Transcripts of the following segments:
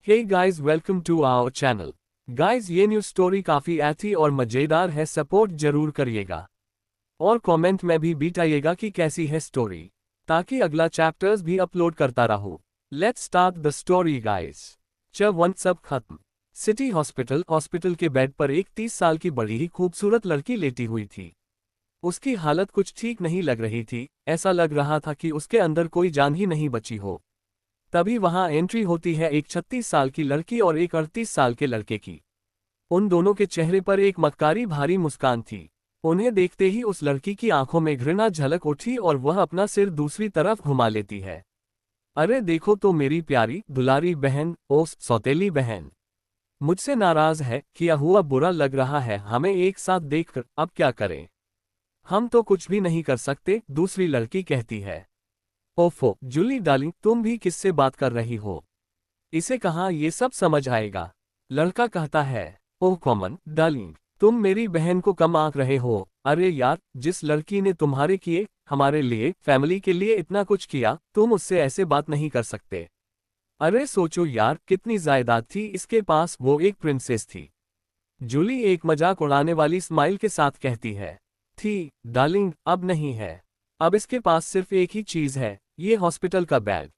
Hey guys, welcome to our channel. Guys, ये news story काफ़ी अच्छी और मज़ेदार है, सपोर्ट जरूर करिएगा और कमेंट में भी बताइएगा कि कैसी है स्टोरी, ताकि अगला चैप्टर्स भी अपलोड करता रहूं। Let's start the story guys. One सब खत्म। सिटी हॉस्पिटल के बेड पर एक 30 साल की बड़ी ही खूबसूरत लड़की लेटी हुई थी। उसकी हालत कुछ ठीक नहीं लग रही थी, ऐसा लग रहा था कि उसके अंदर कोई जान ही नहीं बची हो। तभी वहां एंट्री होती है एक 36 साल की लड़की और एक 38 साल के लड़के की। उन दोनों के चेहरे पर एक मक्कारी भारी मुस्कान थी। उन्हें देखते ही उस लड़की की आंखों में घृणा झलक उठी और वह अपना सिर दूसरी तरफ घुमा लेती है। अरे देखो तो मेरी प्यारी दुलारी बहन, ओ सौतेली बहन, मुझसे नाराज है, किया हुआ बुरा लग रहा है, हमें एक साथ देखकर अब क्या करें? हम तो कुछ भी नहीं कर सकते, दूसरी लड़की कहती है। ओफो जूली डार्लिंग, तुम भी किससे बात कर रही हो? इसे कहाँ ये सब समझ आएगा? लड़का कहता है। ओह कॉमन डार्लिंग, तुम मेरी बहन को कम आंक रहे हो। अरे यार, जिस लड़की ने तुम्हारे किए, हमारे लिए, फैमिली के लिए इतना कुछ किया, तुम उससे ऐसे बात नहीं कर सकते। अरे सोचो यार, कितनी जायदाद थी इसके पास, वो एक प्रिंसेस थी। जूली एक मजाक उड़ाने वाली स्माइल के साथ कहती है। थी डार्लिंग, अब नहीं है। अब इसके पास सिर्फ एक ही चीज है, ये हॉस्पिटल का बैग।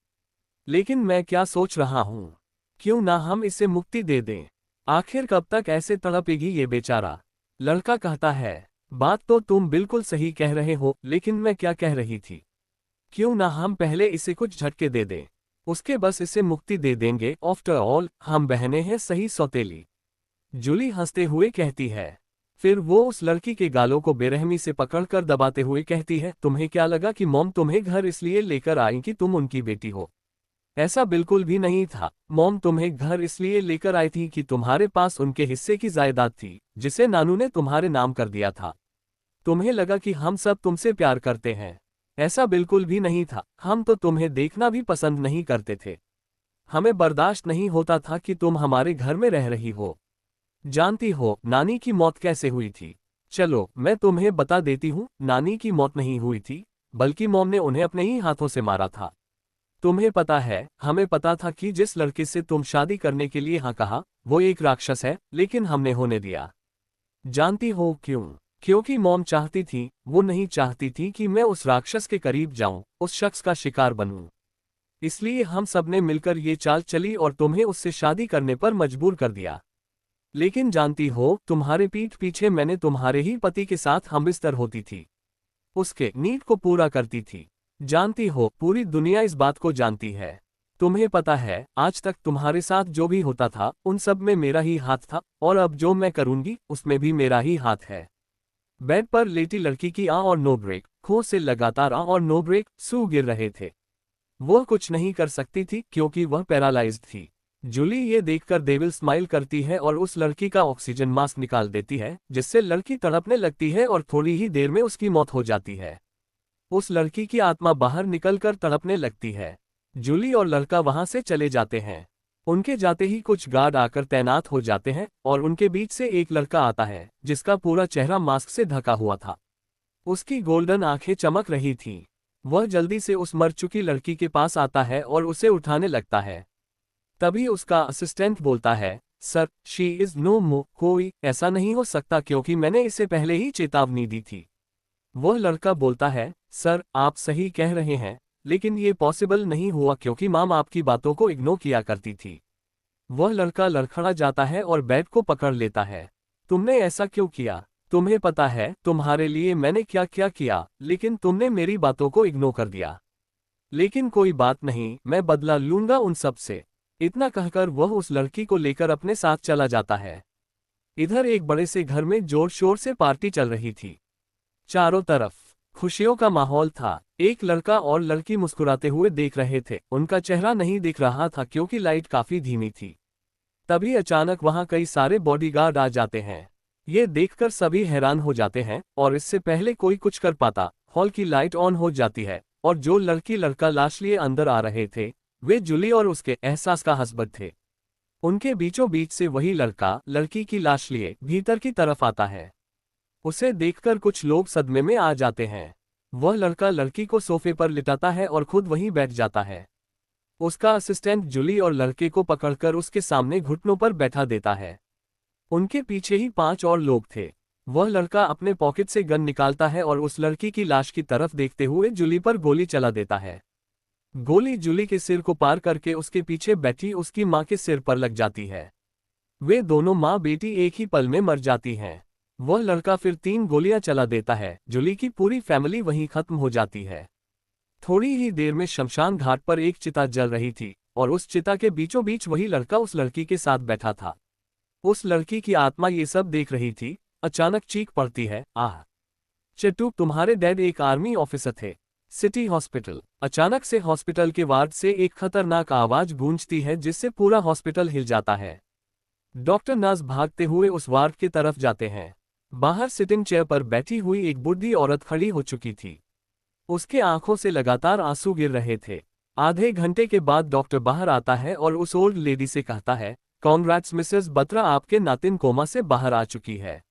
लेकिन मैं क्या सोच रहा हूँ, क्यों ना हम इसे मुक्ति दे दें? आखिर कब तक ऐसे तड़पेगी ये बेचारा? लड़का कहता है। बात तो तुम बिल्कुल सही कह रहे हो, लेकिन मैं क्या कह रही थी, क्यों ना हम पहले इसे कुछ झटके दे दें, उसके बस इसे मुक्ति दे देंगे। आफ्टर ऑल हम बहनें हैं, सही सौतेली? जूली हंसते हुए कहती है। फिर वो उस लड़की के गालों को बेरहमी से पकड़कर दबाते हुए कहती है, तुम्हें क्या लगा कि मॉम तुम्हें घर इसलिए लेकर आई कि तुम उनकी बेटी हो? ऐसा बिल्कुल भी नहीं था। मॉम तुम्हें घर इसलिए लेकर आई थी कि तुम्हारे पास उनके हिस्से की जायदाद थी, जिसे नानू ने तुम्हारे नाम कर दिया था। तुम्हें लगा कि हम सब तुमसे प्यार करते हैं। ऐसा बिल्कुल भी नहीं था, हम तो तुम्हें देखना भी पसंद नहीं करते थे। हमें बर्दाश्त नहीं होता था कि तुम हमारे घर में रह रही हो। जानती हो नानी की मौत कैसे हुई थी? चलो मैं तुम्हें बता देती हूँ, नानी की मौत नहीं हुई थी, बल्कि मॉम ने उन्हें अपने ही हाथों से मारा था। तुम्हें पता है, हमें पता था कि जिस लड़के से तुम शादी करने के लिए हाँ कहा, वो एक राक्षस है, लेकिन हमने होने दिया। जानती हो क्यों? क्योंकि मॉम चाहती थी, वो नहीं चाहती थी कि मैं उस राक्षस के करीब जाऊं, उस शख्स का शिकार बनूं। इसलिए हम सबने मिलकर ये चाल चली और तुम्हें उससे शादी करने पर मजबूर कर दिया। लेकिन जानती हो, तुम्हारे पीठ पीछे मैंने तुम्हारे ही पति के साथ हमबिस्तर होती थी, उसके नीड को पूरा करती थी। जानती हो, पूरी दुनिया इस बात को जानती है। तुम्हें पता है, आज तक तुम्हारे साथ जो भी होता था, उन सब में मेरा ही हाथ था, और अब जो मैं करूंगी उसमें भी मेरा ही हाथ है। बेड पर लेटी लड़की की आ और नो ब्रेक, खो से लगातार आ और नो ब्रेक सू गिर रहे थे। वह कुछ नहीं कर सकती थी क्योंकि वह पैरालाइज्ड थी। जूली ये देखकर डेविल स्माइल करती है और उस लड़की का ऑक्सीजन मास्क निकाल देती है, जिससे लड़की तड़पने लगती है और थोड़ी ही देर में उसकी मौत हो जाती है। उस लड़की की आत्मा बाहर निकलकर तड़पने लगती है। जूली और लड़का वहां से चले जाते हैं। उनके जाते ही कुछ गार्ड आकर तैनात हो जाते हैं और उनके बीच से एक लड़का आता है, जिसका पूरा चेहरा मास्क से ढका हुआ था। उसकी गोल्डन आंखें चमक रही थीं। वह जल्दी से उस मर चुकी लड़की के पास आता है और उसे उठाने लगता है। तभी उसका असिस्टेंट बोलता है, सर, शी इज नो मोर, कोई ऐसा नहीं हो सकता क्योंकि मैंने इसे पहले ही चेतावनी दी थी। वह लड़का बोलता है, सर आप सही कह रहे हैं, लेकिन ये पॉसिबल नहीं हुआ क्योंकि माम आपकी बातों को इग्नोर किया करती थी। वह लड़का लड़खड़ा जाता है और बैग को पकड़ लेता है। तुमने ऐसा क्यों किया? तुम्हें पता है तुम्हारे लिए मैंने क्या क्या किया, लेकिन तुमने मेरी बातों को इग्नोर कर दिया। लेकिन कोई बात नहीं, मैं बदला लूंगा उन सब से। इतना कहकर वह उस लड़की को लेकर अपने साथ चला जाता है। इधर एक बड़े से घर में जोर शोर से पार्टी चल रही थी। चारों तरफ खुशियों का माहौल था। एक लड़का और लड़की मुस्कुराते हुए देख रहे थे, उनका चेहरा नहीं दिख रहा था क्योंकि लाइट काफी धीमी थी। तभी अचानक वहां कई सारे बॉडीगार्ड आ जाते हैं। ये देखकर सभी हैरान हो जाते हैं और इससे पहले कोई कुछ कर पाता, हॉल की लाइट ऑन हो जाती है और जो लड़की लड़का लाश लिए अंदर आ रहे थे, वे जूली और उसके एहसास का हस्बैंड थे। उनके बीचों बीच से वही लड़का लड़की की लाश लिए भीतर की तरफ आता है। उसे देखकर कुछ लोग सदमे में आ जाते हैं। वह लड़का लड़की को सोफे पर लिटाता है और खुद वहीं बैठ जाता है। उसका असिस्टेंट जूली और लड़के को पकड़कर उसके सामने घुटनों पर बैठा देता है। उनके पीछे ही 5 और लोग थे। वह लड़का अपने पॉकेट से गन निकालता है और उस लड़की की लाश की तरफ देखते हुए जूली पर गोली चला देता है। गोली जूली के सिर को पार करके उसके पीछे बैठी उसकी मां के सिर पर लग जाती है। वे दोनों माँ बेटी एक ही पल में मर जाती हैं। वह लड़का फिर 3 गोलियां चला देता है। जूली की पूरी फैमिली वहीं खत्म हो जाती है। थोड़ी ही देर में शमशान घाट पर एक चिता जल रही थी और उस चिता के बीचों बीच वही लड़का उस लड़की के साथ बैठा था। उस लड़की की आत्मा ये सब देख रही थी। अचानक चीख पड़ती है, आह! चिट्टू, तुम्हारे डैड एक आर्मी ऑफिसर थे। City hospital. अचानक से हॉस्पिटल के वार्ड से एक खतरनाक आवाज गूंजती है जिससे पूरा हॉस्पिटल हिल जाता है। डॉक्टर नर्स भागते हुए उस वार्ड की तरफ जाते हैं। बाहर सिटिंग चेयर पर बैठी हुई एक बूढ़ी औरत खड़ी हो चुकी थी। उसके आंखों से लगातार आंसू गिर रहे थे। आधे घंटे के बाद डॉक्टर बाहर आता है और उस ओल्ड लेडी से कहता है, कॉन्ग्रेट्स मिसेस बत्रा, आपके नातिन कोमा से बाहर आ चुकी है।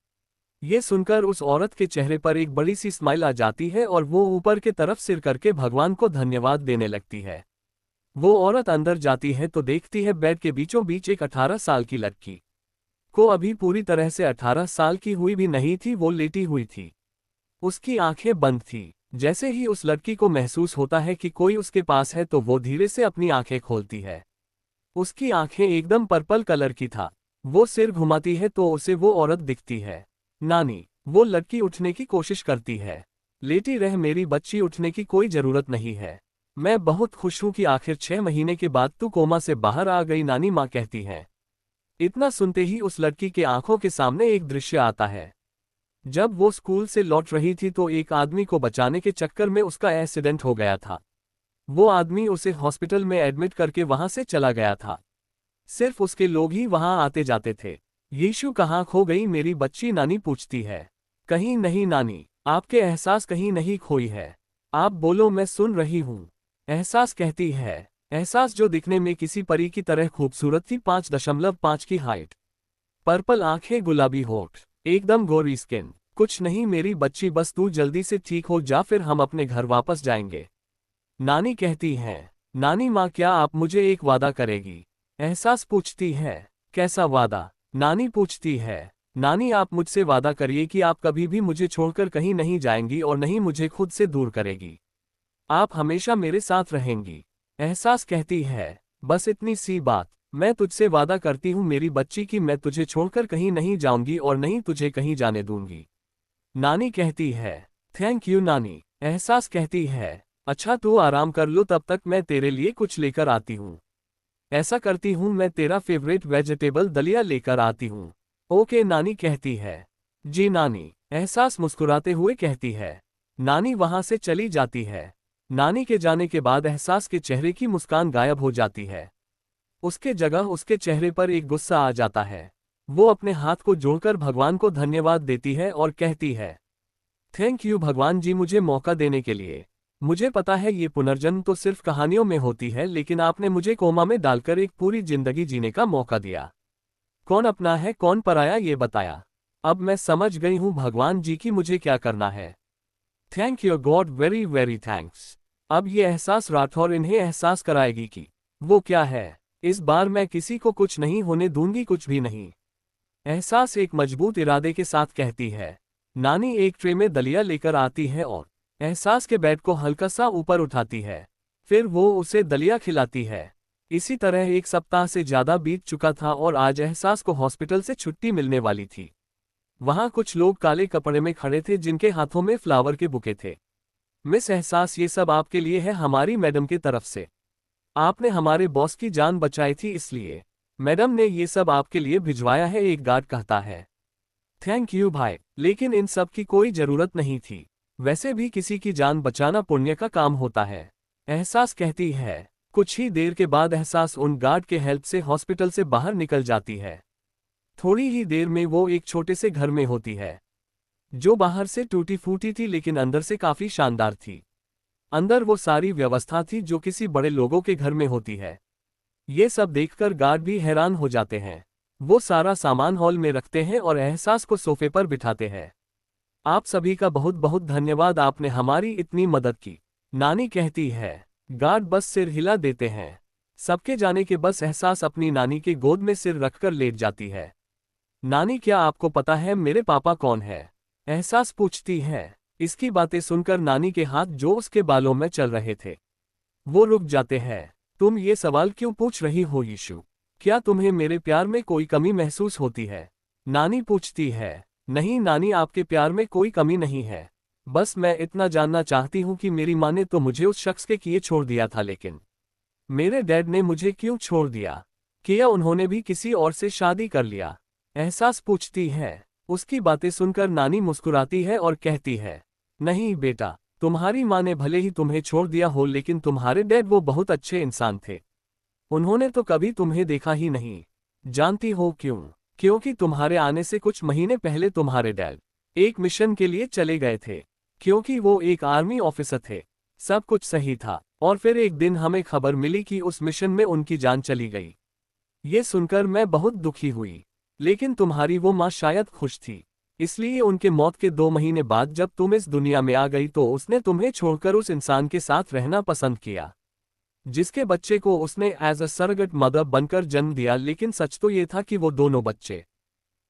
ये सुनकर उस औरत के चेहरे पर एक बड़ी सी स्माइल आ जाती है और वो ऊपर के तरफ सिर करके भगवान को धन्यवाद देने लगती है। वो औरत अंदर जाती है तो देखती है बेड के बीचों बीच एक 18 साल की लड़की को अभी पूरी तरह से 18 साल की हुई भी नहीं थी। वो लेटी हुई थी। उसकी आंखें बंद थी। जैसे ही उस लड़की को महसूस होता है कि कोई उसके पास है तो वो धीरे से अपनी आंखें खोलती है। उसकी आंखें एकदम पर्पल कलर की था। वो सिर घुमाती है तो उसे वो औरत दिखती है। नानी। वो लड़की उठने की कोशिश करती है। लेटी रह मेरी बच्ची, उठने की कोई जरूरत नहीं है। मैं बहुत खुश हूं कि आखिर 6 महीने के बाद तू कोमा से बाहर आ गई, नानी माँ कहती हैं। इतना सुनते ही उस लड़की के आंखों के सामने एक दृश्य आता है। जब वो स्कूल से लौट रही थी तो एक आदमी को बचाने के चक्कर में उसका एक्सीडेंट हो गया था। वो आदमी उसे हॉस्पिटल में एडमिट करके वहां से चला गया था। सिर्फ उसके लोग ही वहां आते जाते थे। यीशु कहाँ खो गई मेरी बच्ची, नानी पूछती है। कहीं नहीं नानी, आपके एहसास कहीं नहीं खोई है। आप बोलो, मैं सुन रही हूँ। एहसास कहती है। एहसास जो दिखने में किसी परी की तरह खूबसूरत थी, 5.5 की हाइट, पर्पल आंखें, गुलाबी होठ, एकदम गोरी स्किन। कुछ नहीं मेरी बच्ची, बस तू जल्दी से ठीक हो जा, फिर हम अपने घर वापस जाएंगे, नानी कहती हैं। नानी माँ, क्या आप मुझे एक वादा करेगी? एहसास पूछती है। कैसा वादा? नानी पूछती है। नानी, आप मुझसे वादा करिए कि आप कभी भी मुझे छोड़कर कहीं नहीं जाएंगी और नहीं मुझे खुद से दूर करेगी। आप हमेशा मेरे साथ रहेंगी। एहसास कहती है। बस इतनी सी बात। मैं तुझसे वादा करती हूँ मेरी बच्ची कि मैं तुझे छोड़कर कहीं नहीं जाऊंगी और नहीं तुझे कहीं जाने दूंगी, नानी कहती है। थैंक यू नानी। एहसास कहती है। अच्छा, तू आराम कर लो, तब तक मैं तेरे लिए कुछ लेकर आती हूँ। ऐसा करती हूँ, मैं तेरा फेवरेट वेजिटेबल दलिया लेकर आती हूँ। ओके नानी कहती है। जी नानी। एहसास मुस्कुराते हुए कहती है। नानी वहां से चली जाती है। नानी के जाने के बाद एहसास के चेहरे की मुस्कान गायब हो जाती है। उसके जगह उसके चेहरे पर एक गुस्सा आ जाता है। वो अपने हाथ को जोड़कर भगवान को धन्यवाद देती है और कहती है, थैंक यू भगवान जी, मुझे मौका देने के लिए। मुझे पता है ये पुनर्जन्म तो सिर्फ कहानियों में होती है, लेकिन आपने मुझे कोमा में डालकर एक पूरी जिंदगी जीने का मौका दिया। कौन अपना है कौन पराया ये बताया। अब मैं समझ गई हूँ भगवान जी की मुझे क्या करना है। Thank you God, very very thanks. अब ये एहसास राठौर इन्हें एहसास कराएगी कि वो क्या है। इस बार मैं किसी को कुछ नहीं होने दूंगी, कुछ भी नहीं। एहसास एक मजबूत इरादे के साथ कहती है। नानी एक ट्रे में दलिया लेकर आती है और एहसास के बेड को हल्का सा ऊपर उठाती है। फिर वो उसे दलिया खिलाती है। इसी तरह 1 सप्ताह से ज्यादा बीत चुका था और आज एहसास को हॉस्पिटल से छुट्टी मिलने वाली थी। वहां कुछ लोग काले कपड़े में खड़े थे जिनके हाथों में फ्लावर के बुके थे। मिस एहसास, ये सब आपके लिए है हमारी मैडम की तरफ से। आपने हमारे बॉस की जान बचाई थी, इसलिए मैडम ने ये सब आपके लिए भिजवाया है, एक गार्ड कहता है। थैंक यू भाई, लेकिन इन सब की कोई जरूरत नहीं थी। वैसे भी किसी की जान बचाना पुण्य का काम होता है, एहसास कहती है। कुछ ही देर के बाद एहसास उन गार्ड के हेल्प से हॉस्पिटल से बाहर निकल जाती है। थोड़ी ही देर में वो एक छोटे से घर में होती है, जो बाहर से टूटी फूटी थी लेकिन अंदर से काफी शानदार थी। अंदर वो सारी व्यवस्था थी जो किसी बड़े लोगों के घर में होती है। ये सब देखकर गार्ड भी हैरान हो जाते हैं। वो सारा सामान हॉल में रखते हैं और एहसास को सोफे पर बिठाते हैं। आप सभी का बहुत बहुत धन्यवाद, आपने हमारी इतनी मदद की, नानी कहती है। गार्ड बस सिर हिला देते हैं। सबके जाने के बस एहसास अपनी नानी के गोद में सिर रखकर लेट जाती है। नानी, क्या आपको पता है मेरे पापा कौन है? एहसास पूछती है। इसकी बातें सुनकर नानी के हाथ जो उसके बालों में चल रहे थे वो रुक जाते हैं। तुम ये सवाल क्यों पूछ रही हो यीशु? क्या तुम्हें मेरे प्यार में कोई कमी महसूस होती है? नानी पूछती है। नहीं नानी, आपके प्यार में कोई कमी नहीं है। बस मैं इतना जानना चाहती हूँ कि मेरी माँ ने तो मुझे उस शख्स के किए छोड़ दिया था, लेकिन मेरे डैड ने मुझे क्यों छोड़ दिया? क्या उन्होंने भी किसी और से शादी कर लिया? एहसास पूछती है। उसकी बातें सुनकर नानी मुस्कुराती है और कहती है, नहीं बेटा, तुम्हारी माँ ने भले ही तुम्हें छोड़ दिया हो, लेकिन तुम्हारे डैड वो बहुत अच्छे इंसान थे। उन्होंने तो कभी तुम्हें देखा ही नहीं। जानती हो क्यों? क्योंकि तुम्हारे आने से कुछ महीने पहले तुम्हारे डैड एक मिशन के लिए चले गए थे। क्योंकि वो एक आर्मी ऑफिसर थे। सब कुछ सही था और फिर एक दिन हमें खबर मिली कि उस मिशन में उनकी जान चली गई। ये सुनकर मैं बहुत दुखी हुई, लेकिन तुम्हारी वो माँ शायद खुश थी। इसलिए उनके मौत के 2 महीने बाद जब तुम इस दुनिया में आ गई तो उसने तुम्हें छोड़कर उस इंसान के साथ रहना पसंद किया जिसके बच्चे को उसने एज अ सरगट मदर बनकर जन्म दिया। लेकिन सच तो ये था कि वो दोनों बच्चे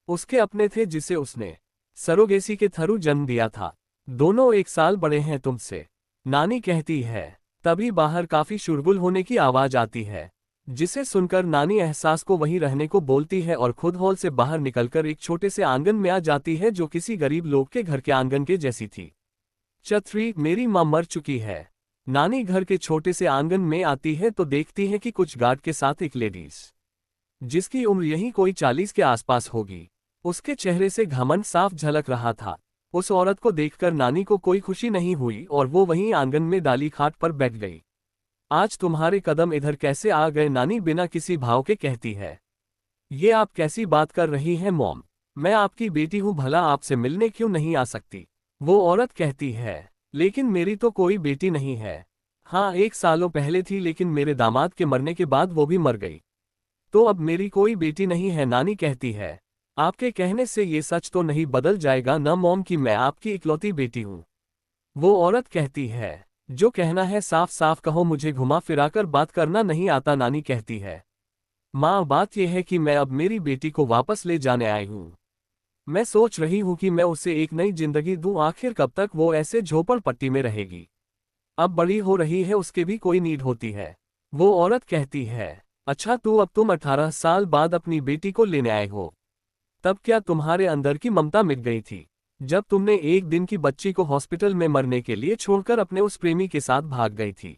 उसके अपने थे जिसे उसने सरोगेसी के थ्रू जन्म दिया था। दोनों 1 साल बड़े हैं तुमसे, नानी कहती है। तभी बाहर काफी शोरगुल होने की आवाज आती है, जिसे सुनकर नानी एहसास को वहीं रहने को बोलती है और खुद हॉल से बाहर निकलकर एक छोटे से आंगन में आ जाती है जो किसी गरीब लोग के घर के आंगन के जैसी थी। छतरी, मेरी माँ मर चुकी है। नानी घर के छोटे से आंगन में आती है तो देखती है कि कुछ गार्ड के साथ एक लेडीज जिसकी उम्र यही कोई 40 के आसपास होगी। उसके चेहरे से घमंड साफ झलक रहा था। उस औरत को देखकर नानी को कोई खुशी नहीं हुई और वो वहीं आंगन में डाली खाट पर बैठ गई। आज तुम्हारे कदम इधर कैसे आ गए? नानी बिना किसी भाव के कहती है। ये आप कैसी बात कर रही हैं मॉम? मैं आपकी बेटी हूं, भला आपसे मिलने क्यों नहीं आ सकती? वो औरत कहती है। लेकिन मेरी तो कोई बेटी नहीं है। हाँ, 1 सालों पहले थी, लेकिन मेरे दामाद के मरने के बाद वो भी मर गई। तो अब मेरी कोई बेटी नहीं है, नानी कहती है। आपके कहने से ये सच तो नहीं बदल जाएगा ना मॉम कि मैं आपकी इकलौती बेटी हूं? वो औरत कहती है। जो कहना है साफ साफ कहो, मुझे घुमा फिराकर बात करना नहीं आता, नानी कहती है। माँ, बात यह है कि मैं अब मेरी बेटी को वापस ले जाने आई हूँ। मैं सोच रही हूँ कि मैं उसे एक नई जिंदगी दूँ। आखिर कब तक वो ऐसे झोपड़पट्टी में रहेगी? अब बड़ी हो रही है, उसके भी कोई नीड होती है। वो औरत कहती है। अच्छा, तो अब तुम 18 साल बाद अपनी बेटी को लेने आए हो। तब क्या तुम्हारे अंदर की ममता मिट गई थी जब तुमने एक दिन की बच्ची को हॉस्पिटल में मरने के लिए छोड़कर अपने उस प्रेमी के साथ भाग गई थी?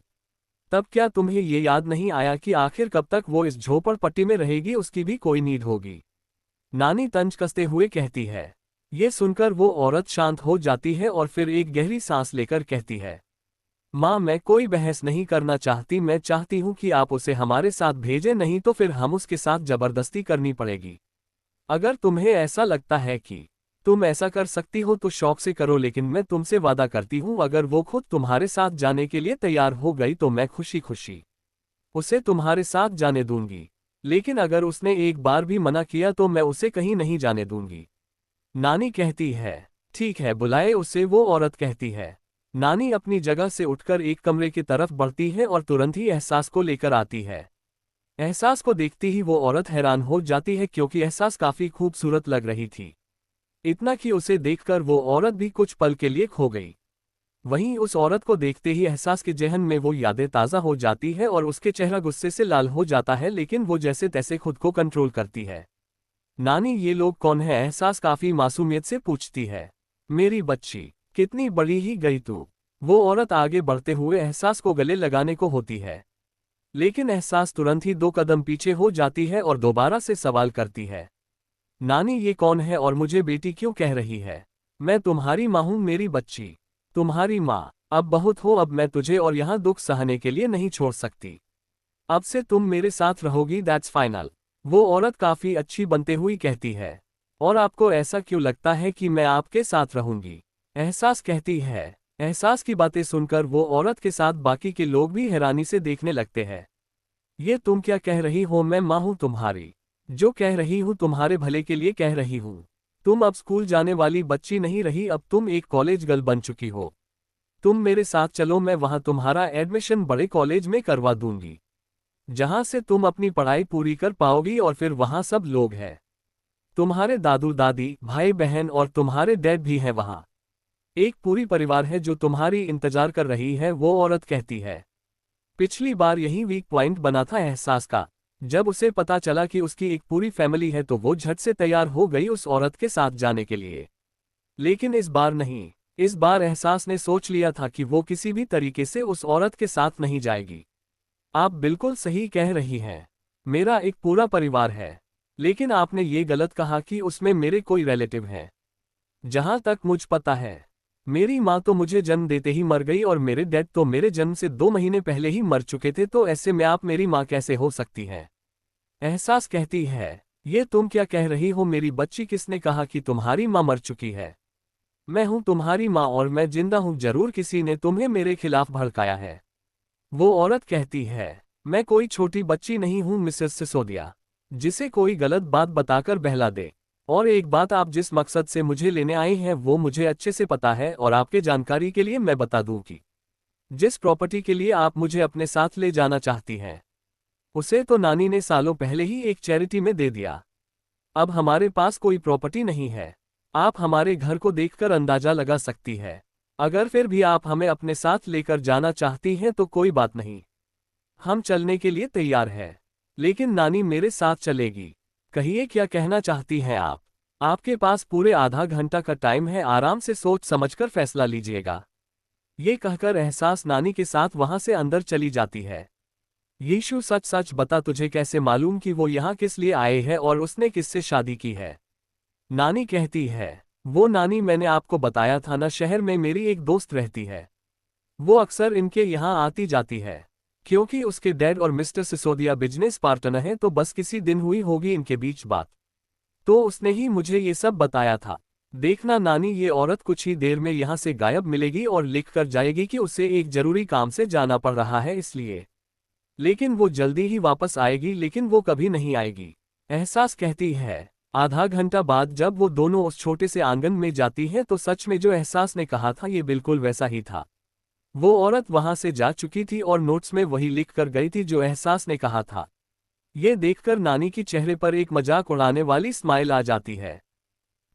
तब क्या तुम्हें ये याद नहीं आया कि आखिर कब तक वो इस झोपड़पट्टी में रहेगी? उसकी भी कोई नीड होगी, नानी तंज कसते हुए कहती है। ये सुनकर वो औरत शांत हो जाती है और फिर एक गहरी सांस लेकर कहती है, माँ, मैं कोई बहस नहीं करना चाहती। मैं चाहती हूँ कि आप उसे हमारे साथ भेजें, नहीं तो फिर हम उसके साथ जबरदस्ती करनी पड़ेगी। अगर तुम्हें ऐसा लगता है कि तुम ऐसा कर सकती हो तो शौक से करो, लेकिन मैं तुमसे वादा करती हूँ अगर वो खुद तुम्हारे साथ जाने के लिए तैयार हो गई तो मैं खुशी खुशी उसे तुम्हारे साथ जाने दूंगी। लेकिन अगर उसने एक बार भी मना किया तो मैं उसे कहीं नहीं जाने दूंगी, नानी कहती है। ठीक है, बुलाए उसे, वो औरत कहती है। नानी अपनी जगह से उठकर एक कमरे की तरफ बढ़ती है और तुरंत ही एहसास को लेकर आती है। एहसास को देखती ही वो औरत हैरान हो जाती है क्योंकि एहसास काफी खूबसूरत लग रही थी। इतना कि उसे देखकर वो औरत भी कुछ पल के लिए खो गई। वहीं उस औरत को देखते ही एहसास के जहन में वो यादें ताज़ा हो जाती है और उसके चेहरा गुस्से से लाल हो जाता है, लेकिन वो जैसे तैसे खुद को कंट्रोल करती है। नानी, ये लोग कौन है? एहसास काफी मासूमियत से पूछती है। मेरी बच्ची, कितनी बड़ी ही गई तू। वो औरत आगे बढ़ते हुए एहसास को गले लगाने को होती है, लेकिन एहसास तुरंत ही 2 कदम पीछे हो जाती है और दोबारा से सवाल करती है। नानी, ये कौन है और मुझे बेटी क्यों कह रही है? मैं तुम्हारी माँ हूँ मेरी बच्ची, तुम्हारी माँ। अब बहुत हो, अब मैं तुझे और यहाँ दुख सहने के लिए नहीं छोड़ सकती। अब से तुम मेरे साथ रहोगी, दैट्स फाइनल। वो औरत काफी अच्छी बनते हुई कहती है। और आपको ऐसा क्यों लगता है कि मैं आपके साथ रहूंगी? एहसास कहती है। एहसास की बातें सुनकर वो औरत के साथ बाकी के लोग भी हैरानी से देखने लगते हैं। ये तुम क्या कह रही हो? मैं माँ हूँ तुम्हारी, जो कह रही हूँ तुम्हारे भले के लिए कह रही हूँ। तुम अब स्कूल जाने वाली बच्ची नहीं रही, अब तुम एक कॉलेज गर्ल बन चुकी हो। तुम मेरे साथ चलो, मैं वहां तुम्हारा एडमिशन बड़े कॉलेज में करवा दूंगी। जहां से तुम अपनी पढ़ाई पूरी कर पाओगी और फिर वहां सब लोग हैं। तुम्हारे दादू दादी, भाई बहन और तुम्हारे डैड भी हैं वहां। एक पूरी परिवार है जो तुम्हारी इंतजार कर रही है, वो औरत कहती है। पिछली बार यही वीक पॉइंट बना था एहसास का। जब उसे पता चला कि उसकी एक पूरी फैमिली है तो वो झट से तैयार हो गई उस औरत के साथ जाने के लिए। लेकिन इस बार नहीं। इस बार एहसास ने सोच लिया था कि वो किसी भी तरीके से उस औरत के साथ नहीं जाएगी। आप बिल्कुल सही कह रही हैं। मेरा एक पूरा परिवार है। लेकिन आपने ये गलत कहा कि उसमें मेरे कोई रिलेटिव हैं। जहां तक मुझ पता है, मेरी माँ तो मुझे जन्म देते ही मर गई और मेरे डैड तो मेरे जन्म से 2 महीने पहले ही मर चुके थे, तो ऐसे में आप मेरी माँ कैसे हो सकती हैं? एहसास कहती है, ये तुम क्या कह रही हो मेरी बच्ची? किसने कहा कि तुम्हारी माँ मर चुकी है? मैं हूं तुम्हारी माँ और मैं जिंदा हूं। जरूर किसी ने तुम्हें मेरे खिलाफ भड़काया है। वो औरत कहती है, मैं कोई छोटी बच्ची नहीं हूं मिसेस सिसोदिया, जिसे कोई गलत बात बताकर बहला दे। और एक बात, आप जिस मकसद से मुझे लेने आए हैं वो मुझे अच्छे से पता है, और आपके जानकारी के लिए मैं बता दूं कि जिस प्रॉपर्टी के लिए आप मुझे अपने साथ ले जाना चाहती हैं, उसे तो नानी ने सालों पहले ही एक चैरिटी में दे दिया। अब हमारे पास कोई प्रॉपर्टी नहीं है। आप हमारे घर को देखकर अंदाजा लगा सकती है। अगर फिर भी आप हमें अपने साथ लेकर जाना चाहती हैं तो कोई बात नहीं, हम चलने के लिए तैयार हैं। लेकिन नानी मेरे साथ चलेगी। कहिए क्या कहना चाहती हैं आप? आपके पास पूरे आधा घंटा का टाइम है, आराम से सोच समझकर फैसला लीजिएगा। ये कहकर एहसास नानी के साथ वहां से अंदर चली जाती है। यीशु, सच सच बता, तुझे कैसे मालूम कि वो यहाँ किस लिए आए हैं और उसने किससे शादी की है? नानी कहती है, वो नानी, मैंने आपको बताया था ना, शहर में मेरी एक दोस्त रहती है। वो अक्सर इनके यहाँ आती जाती है। क्योंकि उसके डैड और मिस्टर सिसोदिया बिजनेस पार्टनर हैं, तो बस किसी दिन हुई होगी इनके बीच बात, तो उसने ही मुझे ये सब बताया था। देखना नानी, ये औरत कुछ ही देर में यहाँ से गायब मिलेगी और लिख कर जाएगी कि उसे एक जरूरी काम से जाना पड़ रहा है इसलिए। लेकिन वो जल्दी ही वापस आएगी, लेकिन वो कभी नहीं आएगी। एहसास कहती है, आधा घंटा बाद जब वो दोनों उस छोटे से आंगन में जाती हैं तो सच में जो एहसास ने कहा था ये बिल्कुल वैसा ही था। वो औरत वहां से जा चुकी थी और नोट्स में वही लिख कर गई थी जो एहसास ने कहा था। ये देखकर नानी की चेहरे पर एक मजाक उड़ाने वाली स्माइल आ जाती है।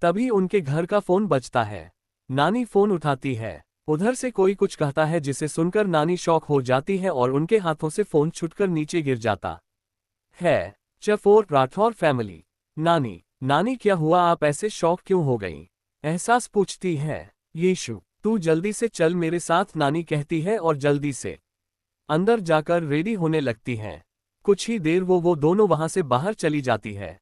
तभी उनके घर का फोन बजता है। नानी फोन उठाती है। उधर से कोई कुछ कहता है जिसे सुनकर नानी शॉक हो जाती है और उनके हाथों से फोन छुटकर नीचे गिर जाता है। चफोर राठौर फैमिली। नानी, नानी क्या हुआ, आप ऐसे शॉक क्यों हो गई? एहसास पूछती है। यीशु, तू जल्दी से चल मेरे साथ, नानी कहती है और जल्दी से अंदर जाकर रेडी होने लगती हैं। कुछ ही देर वो दोनों वहां से बाहर चली जाती है।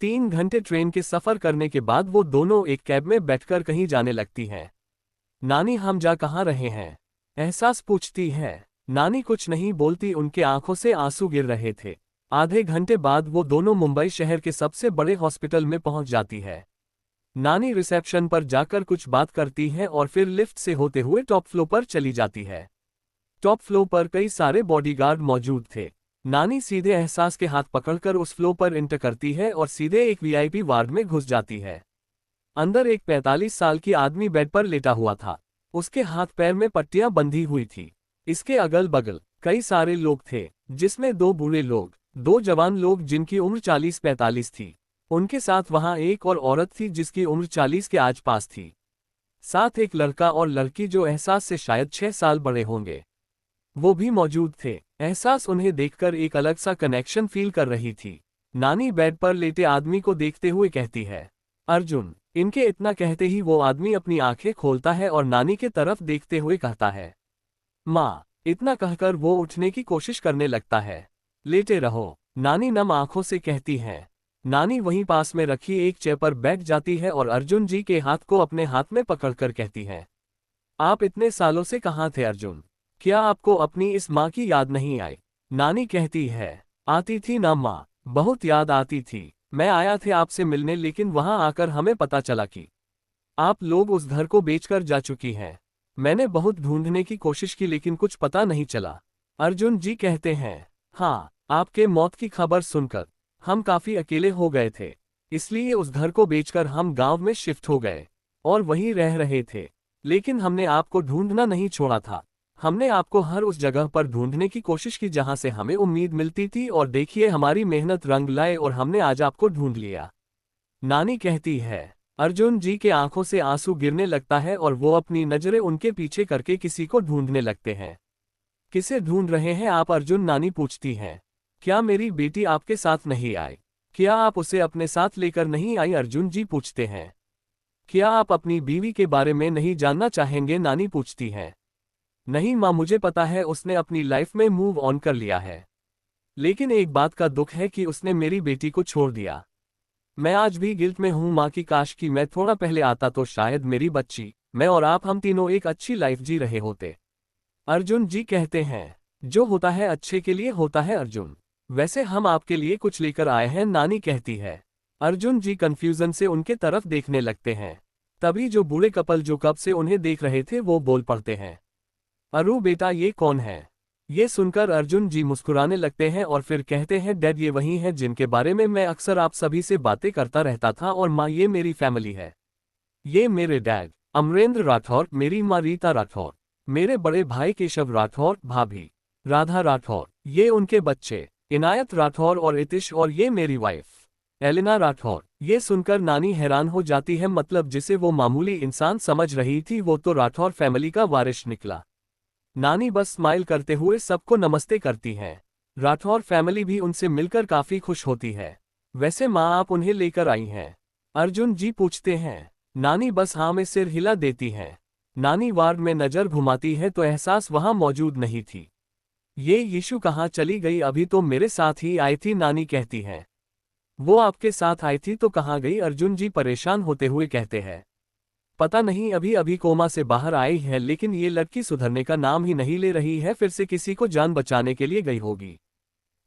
3 घंटे ट्रेन के सफर करने के बाद वो दोनों एक कैब में बैठकर कहीं जाने लगती हैं। नानी, हम जा कहाँ रहे हैं? एहसास पूछती है। नानी कुछ नहीं बोलती, उनके आंखों से आंसू गिर रहे थे। आधे घंटे बाद वो दोनों मुंबई शहर के सबसे बड़े हॉस्पिटल में पहुंच जाती है। नानी रिसेप्शन पर जाकर कुछ बात करती है और फिर लिफ्ट से होते हुए टॉप फ्लोर पर चली जाती है। टॉप फ्लोर पर कई सारे बॉडीगार्ड मौजूद थे। नानी सीधे एहसास के हाथ पकड़कर उस फ्लोर पर एंटर करती है और सीधे एक वीआईपी वार्ड में घुस जाती है। अंदर एक 45 साल की आदमी बेड पर लेटा हुआ था। उसके हाथ पैर में पट्टियां बंधी हुई थी। इसके अगल बगल कई सारे लोग थे, जिसमें 2 बूढ़े लोग, 2 जवान लोग जिनकी उम्र 40-45 थी। उनके साथ वहां एक और औरत थी जिसकी उम्र 40 के आसपास थी। साथ एक लड़का और लड़की जो एहसास से शायद 6 साल बड़े होंगे, वो भी मौजूद थे। एहसास उन्हें देखकर एक अलग सा कनेक्शन फील कर रही थी। नानी बेड पर लेटे आदमी को देखते हुए कहती है, अर्जुन। इनके इतना कहते ही वो आदमी अपनी आंखें खोलता है और नानी के तरफ देखते हुए कहता है, माँ। इतना कहकर वो उठने की कोशिश करने लगता है। लेटे रहो, नानी नम आंखों से कहती है। नानी वहीं पास में रखी एक चेयर पर बैठ जाती है और अर्जुन जी के हाथ को अपने हाथ में पकड़कर कहती है, आप इतने सालों से कहाँ थे अर्जुन? क्या आपको अपनी इस माँ की याद नहीं आई? नानी कहती है, आती थी ना माँ, बहुत याद आती थी। मैं आया थे आपसे मिलने, लेकिन वहां आकर हमें पता चला कि आप लोग उस घर को बेचकर जा चुकी हैं। मैंने बहुत ढूंढने की कोशिश की लेकिन कुछ पता नहीं चला। अर्जुन जी कहते हैं, हाँ, आपके मौत की खबर सुनकर हम काफी अकेले हो गए थे, इसलिए उस घर को बेचकर हम गांव में शिफ्ट हो गए और वहीं रह रहे थे। लेकिन हमने आपको ढूंढना नहीं छोड़ा था। हमने आपको हर उस जगह पर ढूंढने की कोशिश की जहां से हमें उम्मीद मिलती थी और देखिए हमारी मेहनत रंग लाए और हमने आज आपको ढूंढ लिया। नानी कहती है। अर्जुन जी के आंखों से आंसू गिरने लगता है और वो अपनी नजरें उनके पीछे करके किसी को ढूंढने लगते हैं। किसे ढूंढ रहे हैं आप? अर्जुन नानी पूछती हैं। क्या मेरी बेटी आपके साथ नहीं आई? क्या आप उसे अपने साथ लेकर नहीं आई? अर्जुन जी पूछते हैं। क्या आप अपनी बीवी के बारे में नहीं जानना चाहेंगे? नानी पूछती हैं। नहीं माँ, मुझे पता है उसने अपनी लाइफ में मूव ऑन कर लिया है। लेकिन एक बात का दुख है कि उसने मेरी बेटी को छोड़ दिया। मैं आज भी गिल्ट में हूँ माँ की काश कि मैं थोड़ा पहले आता तो शायद मेरी बच्ची, मैं और आप, हम तीनों एक अच्छी लाइफ जी रहे होते। अर्जुन जी कहते हैं। जो होता है अच्छे के लिए होता है अर्जुन। वैसे हम आपके लिए कुछ लेकर आए हैं, नानी कहती है। अर्जुन जी कंफ्यूजन से उनके तरफ देखने लगते हैं। तभी जो बूढ़े कपल जो कब से उन्हें देख रहे थे वो बोल पड़ते हैं। अरु बेटा, ये कौन है? ये सुनकर अर्जुन जी मुस्कुराने लगते हैं और फिर कहते हैं, डैड ये वही हैं जिनके बारे में मैं अक्सर आप सभी से बातें करता रहता था, और माँ ये मेरी फैमिली है। ये मेरे डैड अमरेंद्र राठौर, मेरी माँ रीता राठौर, मेरे बड़े भाई केशव राठौर, भाभी राधा राठौर, ये उनके बच्चे इनायत राठौर और इतिश, और ये मेरी वाइफ एलिना राठौर। ये सुनकर नानी हैरान हो जाती है, मतलब जिसे वो मामूली इंसान समझ रही थी वो तो राठौर फैमिली का वारिस निकला। नानी बस स्माइल करते हुए सबको नमस्ते करती हैं। राठौर फैमिली भी उनसे मिलकर काफी खुश होती है। वैसे माँ आप उन्हें लेकर आई हैं? अर्जुन जी पूछते हैं। नानी बस हाँ में सिर हिला देती हैं। नानी वार्ड में नजर घुमाती है तो एहसास वहां मौजूद नहीं थी। ये यीशु कहाँ चली गई? अभी तो मेरे साथ ही आई थी, नानी कहती हैं। वो आपके साथ आई थी तो कहाँ गई? अर्जुन जी परेशान होते हुए कहते हैं। पता नहीं, अभी अभी कोमा से बाहर आई है, लेकिन ये लड़की सुधरने का नाम ही नहीं ले रही है, फिर से किसी को जान बचाने के लिए गई होगी।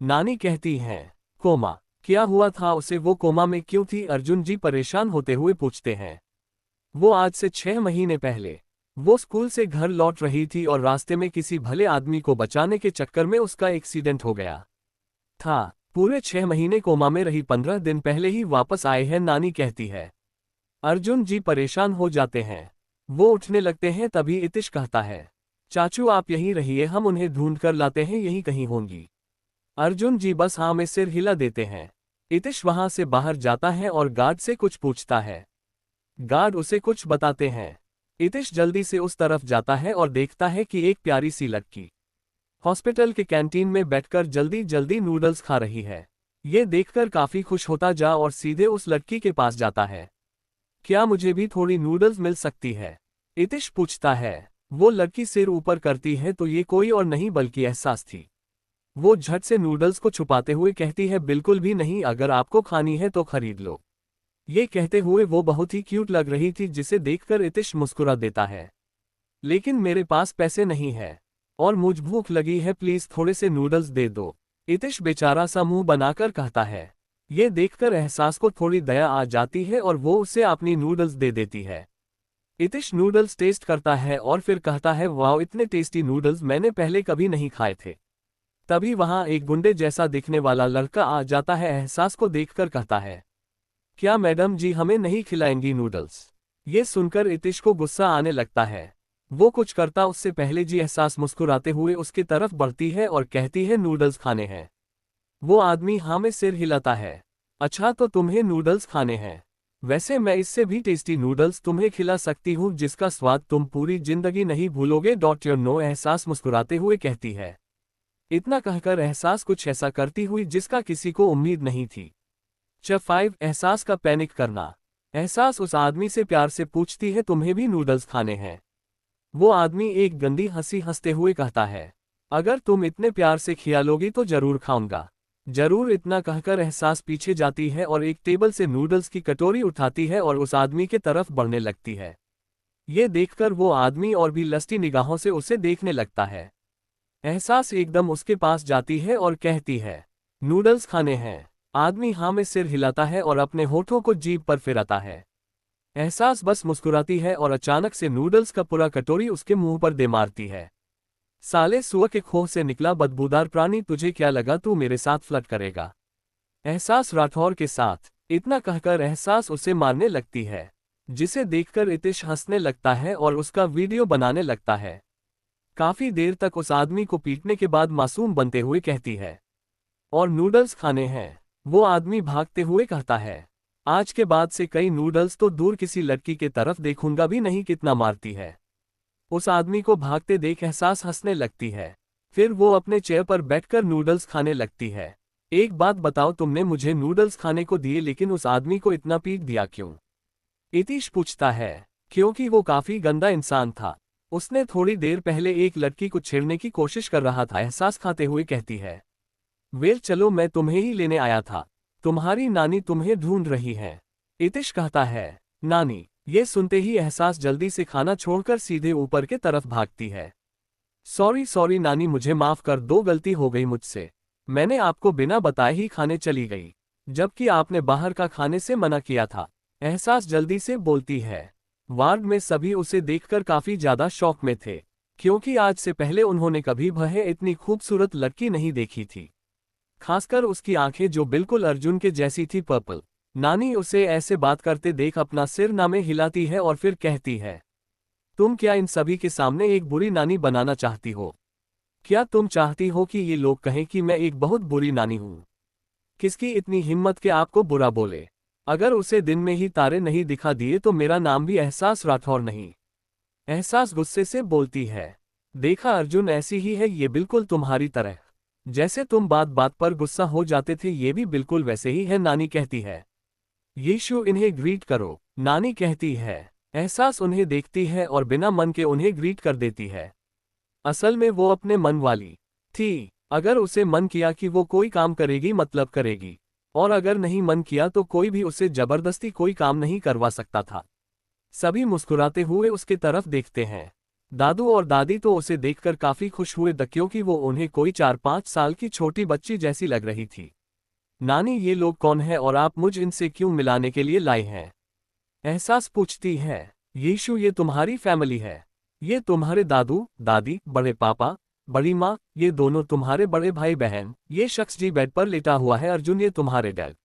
नानी कहती हैं। कोमा? क्या हुआ था उसे? वो कोमा में क्यों थी? अर्जुन जी परेशान होते हुए पूछते हैं। वो आज से 6 महीने पहले वो स्कूल से घर लौट रही थी और रास्ते में किसी भले आदमी को बचाने के चक्कर में उसका एक्सीडेंट हो गया था। पूरे 6 महीने कोमा में रही, 15 दिन पहले ही वापस आए हैं, नानी कहती है। अर्जुन जी परेशान हो जाते हैं। वो उठने लगते हैं, तभी इतिश कहता है। चाचू आप यहीं रहिए, हम उन्हें ढूंढ कर लाते हैं, यहीं कहीं होंगी। अर्जुन जी बस हाँ में सिर हिला देते हैं। इतिश वहां से बाहर जाता है और गार्ड से कुछ पूछता है। गार्ड उसे कुछ बताते हैं। इतिश जल्दी से उस तरफ जाता है और देखता है कि एक प्यारी सी लड़की हॉस्पिटल के कैंटीन में बैठकर जल्दी जल्दी नूडल्स खा रही है। ये देखकर काफी खुश होता जा और सीधे उस लड़की के पास जाता है। क्या मुझे भी थोड़ी नूडल्स मिल सकती है? इतिश पूछता है। वो लड़की सिर ऊपर करती है तो ये कोई और नहीं बल्कि एहसास थी। वो झट से नूडल्स को छुपाते हुए कहती है, बिल्कुल भी नहीं, अगर आपको खानी है तो खरीद लो। ये कहते हुए वो बहुत ही क्यूट लग रही थी, जिसे देखकर इतिश मुस्कुरा देता है। लेकिन मेरे पास पैसे नहीं है और मुझ भूख लगी है, प्लीज थोड़े से नूडल्स दे दो। इतिश बेचारा सा मुंह बनाकर कहता है। ये देखकर एहसास को थोड़ी दया आ जाती है और वो उसे अपनी नूडल्स दे देती है। इतिश नूडल्स टेस्ट करता है और फिर कहता है, वाओ, इतने टेस्टी नूडल्स मैंने पहले कभी नहीं खाए थे। तभी वहां एक गुंडे जैसा दिखने वाला लड़का आ जाता है। एहसास को देखकर कहता है, क्या मैडम जी हमें नहीं खिलाएंगी नूडल्स? ये सुनकर इतिश को गुस्सा आने लगता है। वो कुछ करता उससे पहले जी एहसास मुस्कुराते हुए उसकी तरफ बढ़ती है और कहती है, नूडल्स खाने हैं? वो आदमी हाँ में सिर हिलाता है। अच्छा तो तुम्हें नूडल्स खाने हैं? वैसे मैं इससे भी टेस्टी नूडल्स तुम्हें खिला सकती हूँ जिसका स्वाद तुम पूरी जिंदगी नहीं भूलोगे। नो एहसास मुस्कुराते हुए कहती है। इतना कहकर एहसास कुछ ऐसा करती हुई जिसका किसी को उम्मीद नहीं थी। चैप्टर 5 एहसास का पैनिक करना। एहसास उस आदमी से प्यार से पूछती है, तुम्हें भी नूडल्स खाने हैं? वो आदमी एक गंदी हंसी हंसते हुए कहता है, अगर तुम इतने प्यार से खिलाओगी तो जरूर खाऊंगा। जरूर। इतना कहकर एहसास पीछे जाती है और एक टेबल से नूडल्स की कटोरी उठाती है और उस आदमी के तरफ बढ़ने लगती है। ये देखकर वो आदमी और भी लस्टी निगाहों से उसे देखने लगता है। एहसास एकदम उसके पास जाती है और कहती है, नूडल्स खाने हैं? आदमी हाँ में सिर हिलाता है और अपने होठों को जीभ पर फिराता है। एहसास बस मुस्कुराती है और अचानक से नूडल्स का पूरा कटोरी उसके मुंह पर दे मारती है। साले सुअर के खोह से निकला बदबूदार प्राणी, तुझे क्या लगा तू मेरे साथ फ्लर्ट करेगा? एहसास राठौर के साथ। इतना कहकर एहसास उसे मारने लगती है, जिसे देखकर इतिश हंसने लगता है और उसका वीडियो बनाने लगता है। काफी देर तक उस आदमी को पीटने के बाद मासूम बनते हुए कहती है, और नूडल्स खाने हैं। वो आदमी भागते हुए कहता है, आज के बाद से कई नूडल्स तो दूर किसी लड़की के तरफ देखूंगा भी नहीं, कितना मारती है। उस आदमी को भागते देख एहसास हंसने लगती है। फिर वो अपने चेयर पर बैठकर नूडल्स खाने लगती है। एक बात बताओ, तुमने मुझे नूडल्स खाने को दिए लेकिन उस आदमी को इतना पीट दिया क्यों? इतिश पूछता है। क्योंकि वो काफी गंदा इंसान था। उसने थोड़ी देर पहले एक लड़की को छेड़ने की कोशिश कर रहा था, एहसास खाते हुए कहती है। वेल चलो, मैं तुम्हें ही लेने आया था। तुम्हारी नानी तुम्हें ढूंढ रही है। इतिश कहता है। नानी? ये सुनते ही एहसास जल्दी से खाना छोड़कर सीधे ऊपर के तरफ भागती है। सॉरी सॉरी नानी, मुझे माफ कर दो, गलती हो गई मुझसे। मैंने आपको बिना बताए ही खाने चली गई, जबकि आपने बाहर का खाने से मना किया था। एहसास जल्दी से बोलती है। वार्ड में सभी उसे देखकर काफी ज्यादा शौक में थे, क्योंकि आज से पहले उन्होंने कभी भी इतनी खूबसूरत लड़की नहीं देखी थी। खासकर उसकी आंखें जो बिल्कुल अर्जुन के जैसी थी, पर्पल। नानी उसे ऐसे बात करते देख अपना सिर नामे हिलाती है और फिर कहती है, तुम क्या इन सभी के सामने एक बुरी नानी बनाना चाहती हो? क्या तुम चाहती हो कि ये लोग कहें कि मैं एक बहुत बुरी नानी हूं? किसकी इतनी हिम्मत के आपको बुरा बोले? अगर उसे दिन में ही तारे नहीं दिखा दिए तो मेरा नाम भी एहसास राठौर नहीं। एहसास गुस्से से बोलती है। देखा अर्जुन, ऐसी ही है ये, बिल्कुल तुम्हारी तरह। जैसे तुम बात बात पर गुस्सा हो जाते थे, ये भी बिल्कुल वैसे ही है, नानी कहती है। यीशु, इन्हें ग्रीट करो, नानी कहती है। एहसास उन्हें देखती है और बिना मन के उन्हें ग्रीट कर देती है। असल में वो अपने मन वाली थी। अगर उसे मन किया कि वो कोई काम करेगी मतलब करेगी, और अगर नहीं मन किया तो कोई भी उसे जबरदस्ती कोई काम नहीं करवा सकता था। सभी मुस्कुराते हुए उसके तरफ देखते हैं। दादू और दादी तो उसे देखकर काफी खुश हुए क्योंकि वो उन्हें कोई 4-5 साल की छोटी बच्ची जैसी लग रही थी। नानी, ये लोग कौन है और आप मुझ इनसे क्यों मिलाने के लिए लाए हैं? एहसास पूछती है। यीशु, ये तुम्हारी फैमिली है। ये तुम्हारे दादू दादी, बड़े पापा, बड़ी माँ, ये दोनों तुम्हारे बड़े भाई बहन। ये शख्स जी बेड पर लेटा हुआ है, अर्जुन, ये तुम्हारे डैड।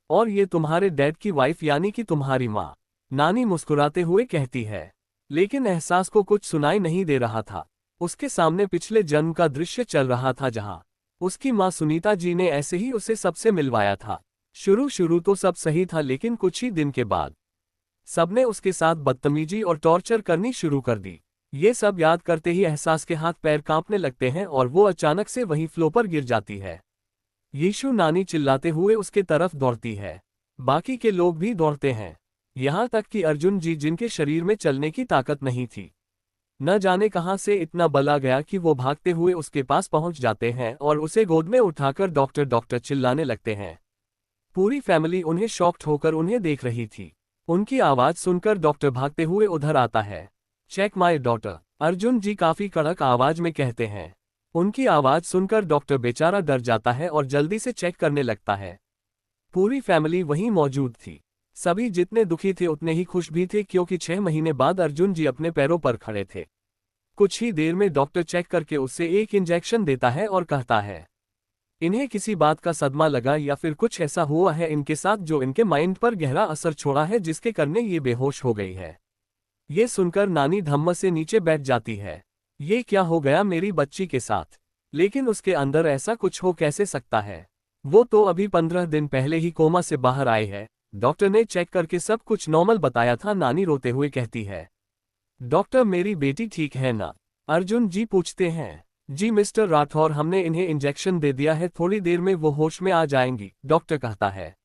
और ये तुम्हारे डैड की वाइफ यानी कि तुम्हारी माँ। नानी मुस्कुराते हुए कहती है। लेकिन एहसास को कुछ सुनाई नहीं दे रहा था। उसके सामने पिछले जन्म का दृश्य चल रहा था, जहां उसकी माँ सुनीता जी ने ऐसे ही उसे सबसे मिलवाया था। शुरू तो सब सही था, लेकिन कुछ ही दिन के बाद सबने उसके साथ बदतमीजी और टॉर्चर करनी शुरू कर दी। ये सब याद करते ही एहसास के हाथ पैर कांपने लगते हैं और वो अचानक से वहीं फ्लो पर गिर जाती है। यीशु, नानी चिल्लाते हुए उसके तरफ दौड़ती है। बाकी के लोग भी दौड़ते हैं, यहाँ तक कि अर्जुन जी, जिनके शरीर में चलने की ताकत नहीं थी। न जाने कहां से इतना बल आ गया कि वो भागते हुए उसके पास पहुंच जाते हैं और उसे गोद में उठाकर डॉक्टर डॉक्टर चिल्लाने लगते हैं। पूरी फैमिली उन्हें शॉक्ड होकर उन्हें देख रही थी। उनकी आवाज सुनकर डॉक्टर भागते हुए उधर आता है। चेक माय डॉटर, अर्जुन जी काफी कड़क आवाज में कहते हैं। उनकी आवाज सुनकर डॉक्टर बेचारा डर जाता है और जल्दी से चेक करने लगता है। पूरी फैमिली वहीं मौजूद थी। सभी जितने दुखी थे उतने ही खुश भी थे, क्योंकि 6 महीने बाद अर्जुन जी अपने पैरों पर खड़े थे। कुछ ही देर में डॉक्टर चेक करके उससे एक इंजेक्शन देता है और कहता है, इन्हें किसी बात का सदमा लगा या फिर कुछ ऐसा हुआ है इनके साथ जो इनके माइंड पर गहरा असर छोड़ा है, जिसके करने ये बेहोश हो गई है। ये सुनकर नानी धम्म से नीचे बैठ जाती है। ये क्या हो गया मेरी बच्ची के साथ? लेकिन उसके अंदर ऐसा कुछ हो कैसे सकता है? वो तो अभी 15 दिन पहले ही कोमा से बाहर आए हैं। डॉक्टर ने चेक करके सब कुछ नॉर्मल बताया था, नानी रोते हुए कहती है। डॉक्टर, मेरी बेटी ठीक है ना? अर्जुन जी पूछते हैं। जी मिस्टर राठौर, हमने इन्हें इंजेक्शन दे दिया है, थोड़ी देर में वो होश में आ जाएंगी, डॉक्टर कहता है।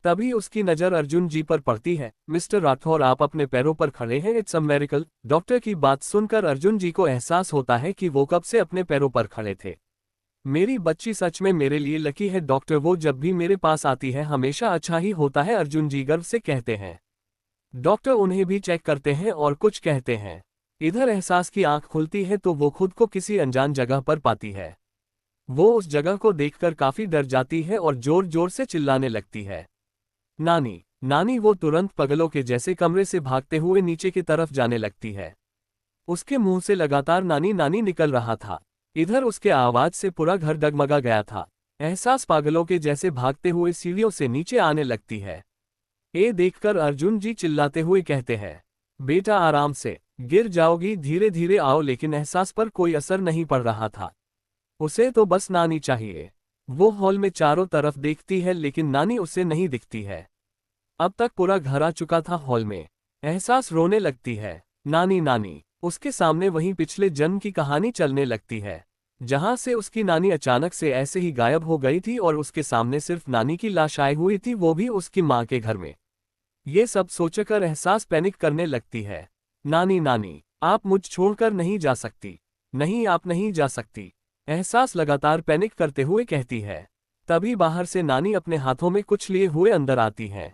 तभी उसकी नज़र अर्जुन जी पर पड़ती है। मिस्टर राठौर, आप अपने पैरों पर खड़े हैं, इट्स अ मिरेकल। डॉक्टर की बात सुनकर अर्जुन जी को एहसास होता है कि वो कब से अपने पैरों पर खड़े थे। मेरी बच्ची सच में मेरे लिए लकी है डॉक्टर, वो जब भी मेरे पास आती है हमेशा अच्छा ही होता है, अर्जुन जी गर्व से कहते हैं। डॉक्टर उन्हें भी चेक करते हैं और कुछ कहते हैं। इधर एहसास की आंख खुलती है तो वो खुद को किसी अनजान जगह पर पाती है। वो उस जगह को देखकर काफी डर जाती है और जोर जोर से चिल्लाने लगती है, नानी नानी। वो तुरंत पगलों के जैसे कमरे से भागते हुए नीचे की तरफ जाने लगती है। उसके मुंह से लगातार नानी नानी निकल रहा था। इधर उसके आवाज से पूरा घर डगमगा गया था। एहसास पागलों के जैसे भागते हुए सीढ़ियों से नीचे आने लगती है। ये देखकर अर्जुन जी चिल्लाते हुए कहते हैं, बेटा आराम से, गिर जाओगी, धीरे धीरे आओ। लेकिन एहसास पर कोई असर नहीं पड़ रहा था। उसे तो बस नानी चाहिए। वो हॉल में चारों तरफ देखती है लेकिन नानी उसे नहीं दिखती है। अब तक पूरा घर आ चुका था हॉल में। एहसास रोने लगती है। नानी नानी। उसके सामने वहीं पिछले जन्म की कहानी चलने लगती है, जहां से उसकी नानी अचानक से ऐसे ही गायब हो गई थी और उसके सामने सिर्फ नानी की लाश आई हुई थी, वो भी उसकी माँ के घर में। ये सब सोचकर एहसास पैनिक करने लगती है। नानी नानी, आप मुझ छोड़कर नहीं जा सकती। नहीं, आप नहीं जा सकती। एहसास लगातार पैनिक करते हुए कहती है। तभी बाहर से नानी अपने हाथों में कुछ लिए हुए अंदर आती है।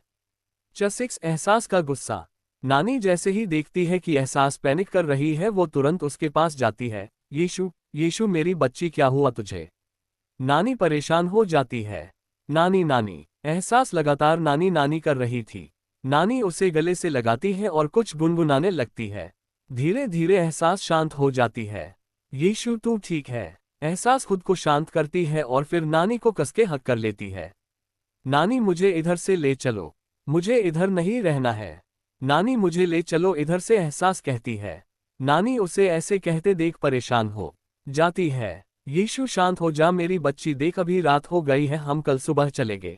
चसिक्स एहसास का गुस्सा। नानी जैसे ही देखती है कि एहसास पैनिक कर रही है, वो तुरंत उसके पास जाती है। यीशु, यीशु मेरी बच्ची, क्या हुआ तुझे? नानी परेशान हो जाती है। नानी नानी। एहसास लगातार नानी नानी कर रही थी। नानी उसे गले से लगाती है और कुछ गुनगुनाने लगती है। धीरे धीरे एहसास शांत हो जाती है। यीशु, तू ठीक है? एहसास खुद को शांत करती है और फिर नानी को कसके हक कर लेती है। नानी, मुझे इधर से ले चलो। मुझे इधर नहीं रहना है। नानी, मुझे ले चलो इधर से, एहसास कहती है। नानी उसे ऐसे कहते देख परेशान हो जाती है। यीशु, शांत हो जा मेरी बच्ची, देख अभी रात हो गई है, हम कल सुबह चलेंगे।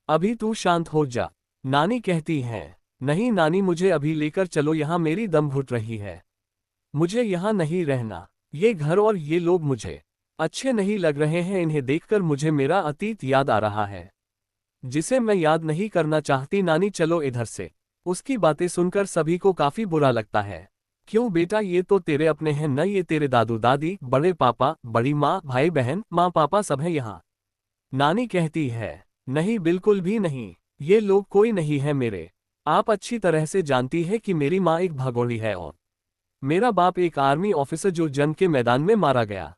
अभी तू शांत हो जा। नानी कहती है। नहीं नानी, मुझे अभी लेकर चलो, यहाँ मेरी दम घुट रही है। मुझे यहाँ नहीं रहना। ये घर और ये लोग मुझे अच्छे नहीं लग रहे हैं। इन्हें देखकर मुझे मेरा अतीत याद आ रहा है, जिसे मैं याद नहीं करना चाहती। नानी, चलो इधर से। उसकी बातें सुनकर सभी को काफी बुरा लगता है। क्यों बेटा, ये तो तेरे अपने हैं न? ये तेरे दादू दादी, बड़े पापा, बड़ी माँ, भाई बहन, माँ पापा सब है यहाँ। नानी कहती है। नहीं, बिल्कुल भी नहीं। ये लोग कोई नहीं है मेरे। आप अच्छी तरह से जानती है कि मेरी माँ एक भगोड़ी है और मेरा बाप एक आर्मी ऑफिसर जो जंग के मैदान में मारा गया।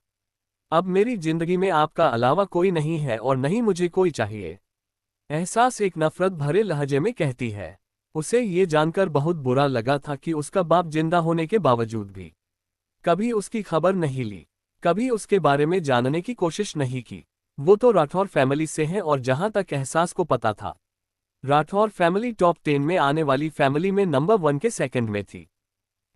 अब मेरी जिंदगी में आपका अलावा कोई नहीं है और नहीं मुझे कोई चाहिए। एहसास एक नफरत भरे लहजे में कहती है। उसे ये जानकर बहुत बुरा लगा था कि उसका बाप जिंदा होने के बावजूद भी कभी उसकी खबर नहीं ली, कभी उसके बारे में जानने की कोशिश नहीं की। वो तो राठौर फैमिली से है और जहां तक एहसास को पता था, राठौर फैमिली टॉप 10 में आने वाली फैमिली में नंबर 1 के सेकंड में थी।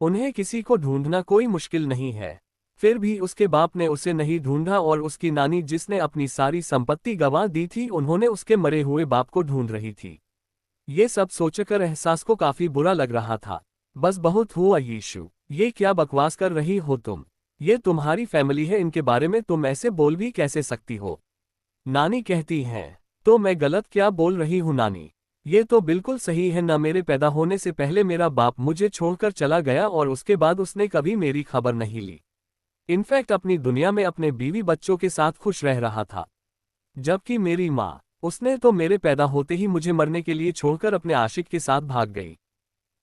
उन्हें किसी को ढूंढना कोई मुश्किल नहीं है। फिर भी उसके बाप ने उसे नहीं ढूंढा और उसकी नानी, जिसने अपनी सारी संपत्ति गंवा दी थी, उन्होंने उसके मरे हुए बाप को ढूंढ रही थी। ये सब सोचकर एहसास को काफी बुरा लग रहा था। बस बहुत हुआ यीशु, ये क्या बकवास कर रही हो तुम? ये तुम्हारी फैमिली है, इनके बारे में तुम ऐसे बोल भी कैसे सकती हो? नानी कहती है। तो मैं गलत क्या बोल रही हूँ नानी? ये तो बिल्कुल सही है ना। मेरे पैदा होने से पहले मेरा बाप मुझे छोड़कर चला गया और उसके बाद उसने कभी मेरी खबर नहीं ली। इनफैक्ट अपनी दुनिया में अपने बीवी बच्चों के साथ खुश रह रहा था। जबकि मेरी माँ, उसने तो मेरे पैदा होते ही मुझे मरने के लिए छोड़कर अपने आशिक के साथ भाग गई।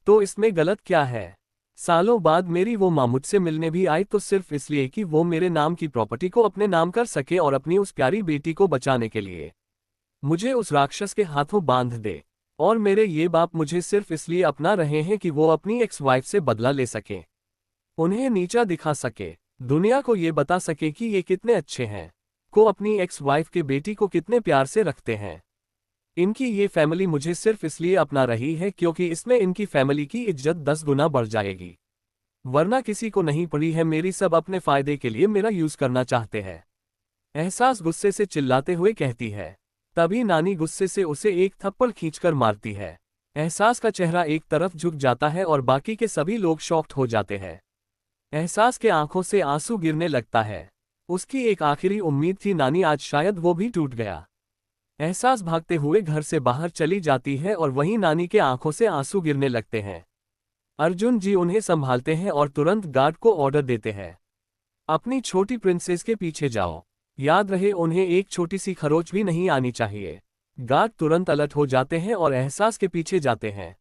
तो इसमें गलत क्या है? सालों बाद मेरी वो माँ मुझसे मिलने भी आई तो सिर्फ इसलिए कि वो मेरे नाम की प्रॉपर्टी को अपने नाम कर सके और अपनी उस प्यारी बेटी को बचाने के लिए मुझे उस राक्षस के हाथों बांध दे। और मेरे ये बाप मुझे सिर्फ इसलिए अपना रहे हैं कि वो अपनी एक्स वाइफ से बदला ले सके, उन्हें नीचा दिखा सके, दुनिया को ये बता सके कि ये कितने अच्छे हैं, को अपनी एक्स वाइफ के बेटी को कितने प्यार से रखते हैं। इनकी ये फैमिली मुझे सिर्फ इसलिए अपना रही है क्योंकि इसमें इनकी फैमिली की इज्जत 10 गुना बढ़ जाएगी, वरना किसी को नहीं पड़ी है। मेरी सब अपने फायदे के लिए मेरा यूज करना चाहते हैं। एहसास गुस्से से चिल्लाते हुए कहती है। तभी नानी गुस्से से उसे एक थप्पड़ खींचकर मारती है। एहसास का चेहरा एक तरफ झुक जाता है और बाकी के सभी लोग शॉक्ड हो जाते हैं। एहसास के आंखों से आंसू गिरने लगता है। उसकी एक आखिरी उम्मीद थी नानी, आज शायद वो भी टूट गया। एहसास भागते हुए घर से बाहर चली जाती है और वहीं नानी के आंखों से आंसू गिरने लगते हैं। अर्जुन जी उन्हें संभालते हैं और तुरंत गार्ड को ऑर्डर देते हैं, अपनी छोटी प्रिंसेस के पीछे जाओ। याद रहे, उन्हें एक छोटी सी खरोच भी नहीं आनी चाहिए। गार्ड तुरंत अलर्ट हो जाते हैं और एहसास के पीछे जाते हैं।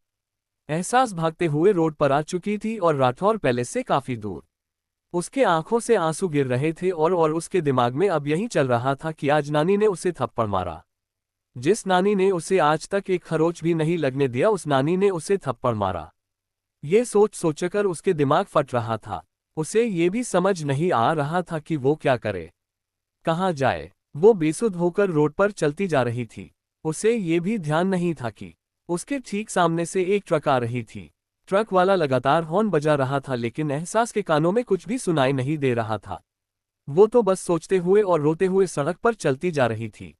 एहसास भागते हुए रोड पर आ चुकी थी और राठौर पैलेस से काफी दूर। उसके आंखों से आंसू गिर रहे थे और उसके दिमाग में अब यही चल रहा था कि आज नानी ने उसे थप्पड़ मारा। जिस नानी ने उसे आज तक एक खरोच भी नहीं लगने दिया, उस नानी ने उसे थप्पड़ मारा। ये सोच सोचकर उसके दिमाग फट रहा था। उसे ये भी समझ नहीं आ रहा था कि वो क्या करे, कहाँ जाए। वो बेसुध होकर रोड पर चलती जा रही थी। उसे ये भी ध्यान नहीं था कि उसके ठीक सामने से एक ट्रक आ रही थी। ट्रक वाला लगातार हॉर्न बजा रहा था लेकिन एहसास के कानों में कुछ भी सुनाई नहीं दे रहा था। वो तो बस सोचते हुए और रोते हुए सड़क पर चलती जा रही थी।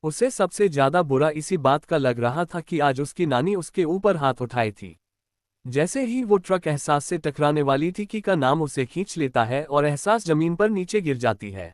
उसे सबसे ज्यादा बुरा इसी बात का लग रहा था कि आज उसकी नानी उसके ऊपर हाथ उठाई थी। जैसे ही वो ट्रक एहसास से टकराने वाली थी कि का नाम उसे खींच लेता है और एहसास जमीन पर नीचे गिर जाती है,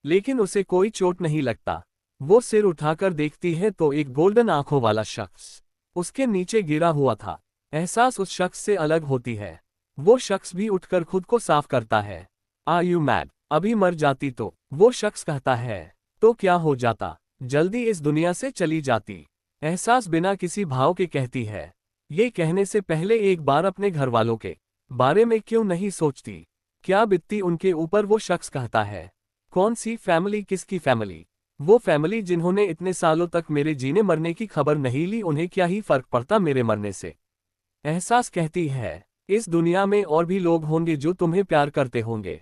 लेकिन उसे कोई चोट नहीं लगता। वो सिर उठाकर देखती है तो एक गोल्डन आंखों वाला शख्स उसके नीचे गिरा हुआ था। एहसास उस शख्स से अलग होती है। वो शख्स भी उठकर खुद को साफ करता है। Are you mad? अभी मर जाती तो? वो शख्स कहता है। तो क्या हो जाता? जल्दी इस दुनिया से चली जाती। एहसास बिना किसी भाव के कहती है। ये कहने से पहले एक बार अपने घर वालों के बारे में क्यों नहीं सोचती? क्या बीतती उनके ऊपर? वो शख्स कहता है। कौन सी फैमिली? किसकी फैमिली? वो फैमिली जिन्होंने इतने सालों तक मेरे जीने मरने की खबर नहीं ली, उन्हें क्या ही फर्क पड़ता मेरे मरने से? एहसास कहती है, इस दुनिया में और भी लोग होंगे जो तुम्हें प्यार करते होंगे।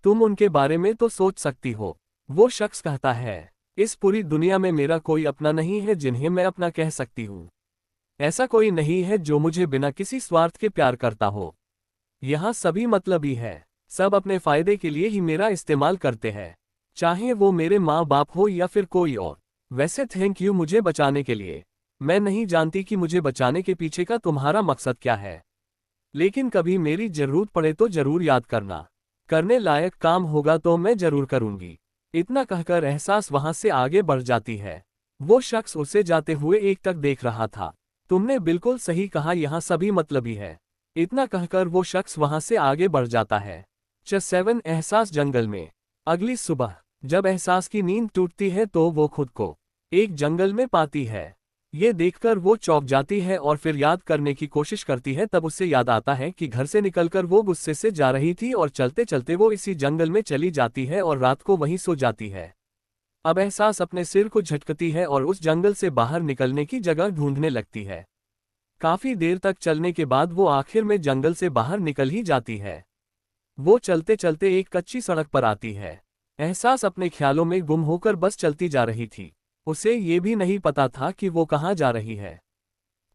तुम उनके बारे में तो सोच सकती हो। वो शख्स कहता है, इस पूरी दुनिया में मेरा कोई अपना नहीं है जिन्हें मैं अपना कह सकती हूँ। ऐसा कोई नहीं है जो मुझे बिना किसी स्वार्थ के प्यार करता हो। यहाँ सभी मतलबी है। सब अपने फायदे के लिए ही मेरा इस्तेमाल करते हैं, चाहे वो मेरे माँ बाप हो या फिर कोई और। वैसे थैंक यू मुझे बचाने के लिए। मैं नहीं जानती कि मुझे बचाने के पीछे का तुम्हारा मकसद क्या है, लेकिन कभी मेरी जरूरत पड़े तो जरूर याद करना। करने लायक काम होगा तो मैं जरूर करूंगी। इतना कहकर एहसास वहां से आगे बढ़ जाती है। वो शख्स उसे जाते हुए एकटक देख रहा था। तुमने बिल्कुल सही कहा, यहाँ सभी मतलबी है। इतना कहकर वो शख्स वहां से आगे बढ़ जाता है। 7 एहसास जंगल में। अगली सुबह जब एहसास की नींद टूटती है तो वो खुद को एक जंगल में पाती है। ये देखकर वो चौंक जाती है और फिर याद करने की कोशिश करती है। तब उसे याद आता है कि घर से निकलकर वो गुस्से से जा रही थी और चलते चलते वो इसी जंगल में चली जाती है और रात को वहीं सो जाती है। अब एहसास अपने सिर को झटकती है और उस जंगल से बाहर निकलने की जगह ढूंढने लगती है। काफी देर तक चलने के बाद वो आखिर में जंगल से बाहर निकल ही जाती है। वो चलते चलते एक कच्ची सड़क पर आती है। एहसास अपने ख्यालों में गुम होकर बस चलती जा रही थी। उसे ये भी नहीं पता था कि वो कहाँ जा रही है,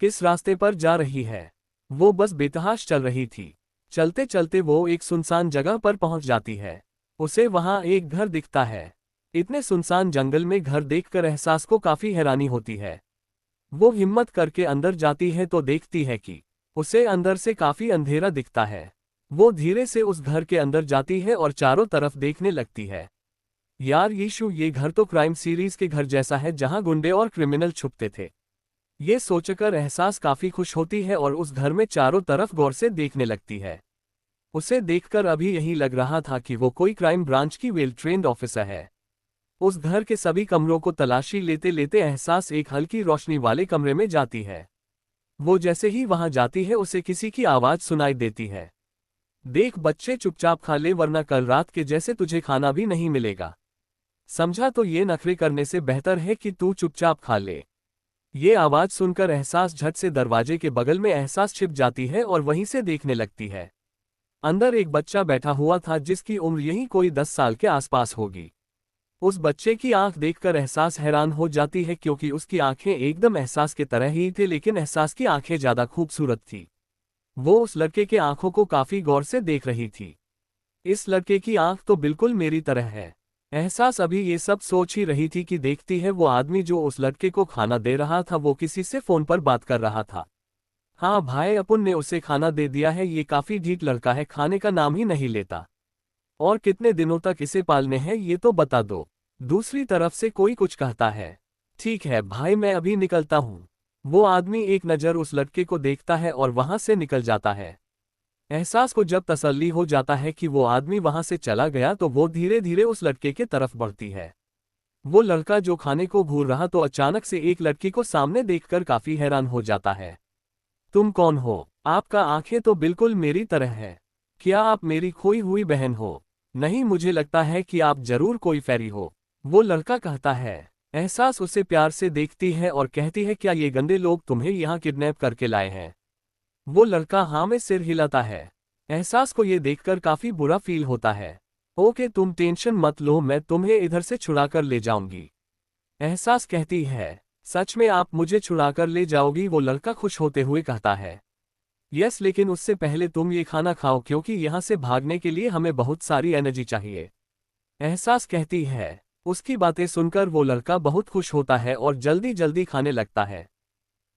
किस रास्ते पर जा रही है। वो बस बेतहाश चल रही थी। चलते चलते वो एक सुनसान जगह पर पहुंच जाती है। उसे वहां एक घर दिखता है। इतने सुनसान जंगल में घर देखकर एहसास को काफी हैरानी होती है। वो हिम्मत करके अंदर जाती है तो देखती है कि उसे अंदर से काफी अंधेरा दिखता है। वो धीरे से उस घर के अंदर जाती है और चारों तरफ देखने लगती है। यार यीशु, ये घर तो क्राइम सीरीज के घर जैसा है जहां गुंडे और क्रिमिनल छुपते थे। ये सोचकर एहसास काफी खुश होती है और उस घर में चारों तरफ गौर से देखने लगती है। उसे देखकर अभी यही लग रहा था कि वो कोई क्राइम ब्रांच की वेल ट्रेन्ड ऑफिसर है। उस घर के सभी कमरों को तलाशी लेते लेते एहसास एक हल्की रोशनी वाले कमरे में जाती है। वो जैसे ही वहां जाती है उसे किसी की आवाज सुनाई देती है। देख बच्चे, चुपचाप खा ले वरना कल रात के जैसे तुझे खाना भी नहीं मिलेगा। समझा? तो ये नखरे करने से बेहतर है कि तू चुपचाप खा ले। ये आवाज सुनकर एहसास झट से दरवाजे के बगल में एहसास छिप जाती है और वहीं से देखने लगती है। अंदर एक बच्चा बैठा हुआ था जिसकी उम्र यही कोई 10 साल के आसपास होगी। उस बच्चे की आंख देखकर एहसास हैरान हो जाती है क्योंकि उसकी आंखें एकदम एहसास के तरह ही थी, लेकिन एहसास की आंखें ज्यादा खूबसूरत थी। वो उस लड़के के आंखों को काफी गौर से देख रही थी। इस लड़के की आंख तो बिल्कुल मेरी तरह है। एहसास अभी ये सब सोच ही रही थी कि देखती है वो आदमी जो उस लड़के को खाना दे रहा था वो किसी से फोन पर बात कर रहा था। हाँ भाई, अपुन ने उसे खाना दे दिया है। ये काफी ढीठ लड़का है, खाने का नाम ही नहीं लेता। और कितने दिनों तक इसे पालने हैं ये तो बता दो। दूसरी तरफ से कोई कुछ कहता है, ठीक है भाई मैं अभी निकलता हूँ। वो आदमी एक नज़र उस लड़के को देखता है और वहां से निकल जाता है। एहसास को जब तसल्ली हो जाता है कि वो आदमी वहां से चला गया तो वो धीरे धीरे उस लड़के के तरफ बढ़ती है। वो लड़का जो खाने को भूल रहा तो अचानक से एक लड़की को सामने देखकर काफी हैरान हो जाता है। तुम कौन हो? आपका आंखें तो बिल्कुल मेरी तरह है। क्या आप मेरी खोई हुई बहन हो? नहीं, मुझे लगता है कि आप जरूर कोई फेरी हो। वो लड़का कहता है। एहसास उसे प्यार से देखती है और कहती है, क्या ये गंदे लोग तुम्हें यहाँ किडनैप करके लाए हैं? वो लड़का हाँ में सिर हिलाता है। एहसास को ये देखकर काफी बुरा फील होता है। ओके तुम टेंशन मत लो, मैं तुम्हें इधर से छुड़ा कर ले जाऊंगी। एहसास कहती है, सच में आप मुझे छुड़ा कर ले जाओगी? वो लड़का खुश होते हुए कहता है। यस, लेकिन उससे पहले तुम ये खाना खाओ क्योंकि यहाँ से भागने के लिए हमें बहुत सारी एनर्जी चाहिए। एहसास कहती है। उसकी बातें सुनकर वो लड़का बहुत खुश होता है और जल्दी जल्दी खाने लगता है।